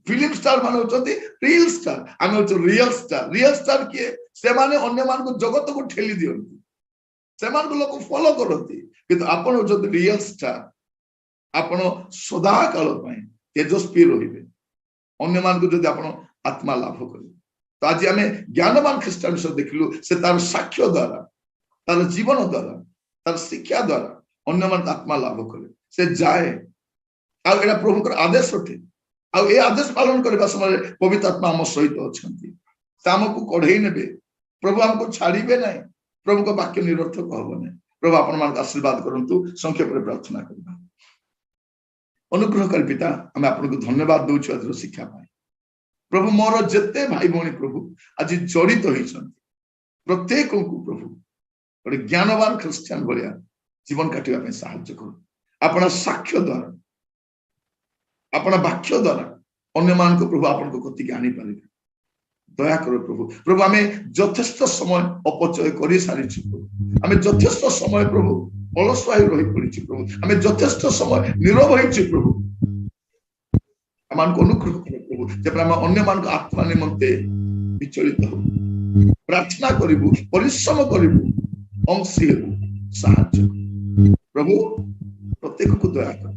[SPEAKER 1] ଫିଲ୍ମ ଷ୍ଟାର ମାନେ ହଉଛନ୍ତି ରିଲ ଷ୍ଟାର, ଆମେ ହଉଛୁ ରିଅଲ ଷ୍ଟାର। ରିଅଲ ଷ୍ଟାର କିଏ? ସେମାନେ ଅନ୍ୟମାନଙ୍କୁ ଜଗତକୁ ଠେଲି ଦିଅନ୍ତି, ସେମାନଙ୍କୁ ଲୋକ ଫଲୋ କରନ୍ତି, କିନ୍ତୁ ଆପଣ ହଉଛନ୍ତି ରିଅଲ ଷ୍ଟାର। ଆପଣ ସଦା କାଳ ପାଇଁ ତେଜସ୍ୱୀ ରହିବେ ଅନ୍ୟମାନଙ୍କୁ ଯଦି ଆପଣ ଆତ୍ମା ଲାଭ କରିବେ। ତ ଆଜି ଆମେ ଜ୍ଞାନବାନ ଖ୍ରୀଷ୍ଟିଆନ ବିଷୟ ଦେଖିଲୁ। ସେ ତାର ସାକ୍ଷ୍ୟ ଦ୍ଵାରା, ତାର ଜୀବନ ଦ୍ଵାରା, ତାର ଶିକ୍ଷା ଦ୍ଵାରା ଅନ୍ୟମାନଙ୍କୁ ଆତ୍ମା ଲାଭ କରେ। ସେ ଯାଏ, ଆଉ ଏଇଟା ପ୍ରଭୁଙ୍କର ଆଦେଶ ଅଟେ। ଆଉ ଏ ଆଦେଶ ପାଳନ କରିବା ସମୟରେ ପବିତ୍ର ଆତ୍ମା ଆମ ସହିତ ଅଛନ୍ତି। ସେ ଆମକୁ କଢେଇ ନେବେ, ପ୍ରଭୁ ଆମକୁ ଛାଡିବେ ନାହିଁ, ପ୍ରଭୁଙ୍କ ବାକ୍ୟ ନିରର୍ଥକ ହବ ନାହିଁ। ପ୍ରଭୁ ଆପଣମାନଙ୍କୁ ଆଶୀର୍ବାଦ କରନ୍ତୁ। ସଂକ୍ଷେପରେ ପ୍ରାର୍ଥନା କରିବା। ଅନୁଗ୍ରହକାରୀ ପିତା, ଆମେ ଆପଣଙ୍କୁ ଧନ୍ୟବାଦ ଦଉଛୁ ଆଜିର ଶିକ୍ଷା ପାଇଁ। ପ୍ରଭୁ ମୋର ଯେତେ ଭାଇ ଭଉଣୀ ପ୍ରଭୁ ଆଜି ଜଡିତ ହେଇଛନ୍ତି, ପ୍ରତ୍ୟେକଙ୍କୁ ପ୍ରଭୁ ଗୋଟେ ଜ୍ଞାନବାନ ଖ୍ରୀଷ୍ଟିଆନ ଭଳିଆ ଜୀବନ କାଟିବା ପାଇଁ ସାହାଯ୍ୟ କରୁ। ଆପଣ ସାକ୍ଷ୍ୟ ଦ୍ଵାରା, ଆପଣ ବାକ୍ୟ ଦ୍ଵାରା ଅନ୍ୟମାନଙ୍କୁ ପ୍ରଭୁ ଆପଣଙ୍କ କତିକି ଆଣିପାରିବେ। ଦୟାକର ପ୍ରଭୁ। ପ୍ରଭୁ ଆମେ ଯଥେଷ୍ଟ ସମୟ ଅପଚୟ କରି ସାରିଛୁ ପ୍ରଭୁ। ଆମେ ଯଥେଷ୍ଟ ସମୟ ପ୍ରଭୁ ଅଳସୁଆ ରହି ପଡିଛୁ ପ୍ରଭୁ। ଆମେ ଯଥେଷ୍ଟ ସମୟ ନୀରବ ହେଇଛୁ ପ୍ରଭୁ। ଆମମାନଙ୍କୁ ଅନୁଗ୍ରହ କର ପ୍ରଭୁ, ଯେପରି ଆମେ ଅନ୍ୟମାନଙ୍କ ଆତ୍ମା ନିମନ୍ତେ ବିଚଳିତ ହବୁ, ପ୍ରାର୍ଥନା କରିବୁ, ପରିଶ୍ରମ କରିବୁ, ଅଂଶୀ ହେବୁ, ସାହାଯ୍ୟ ପ୍ରଭୁ। ପ୍ରତ୍ୟେକକୁ ଦୟା କର।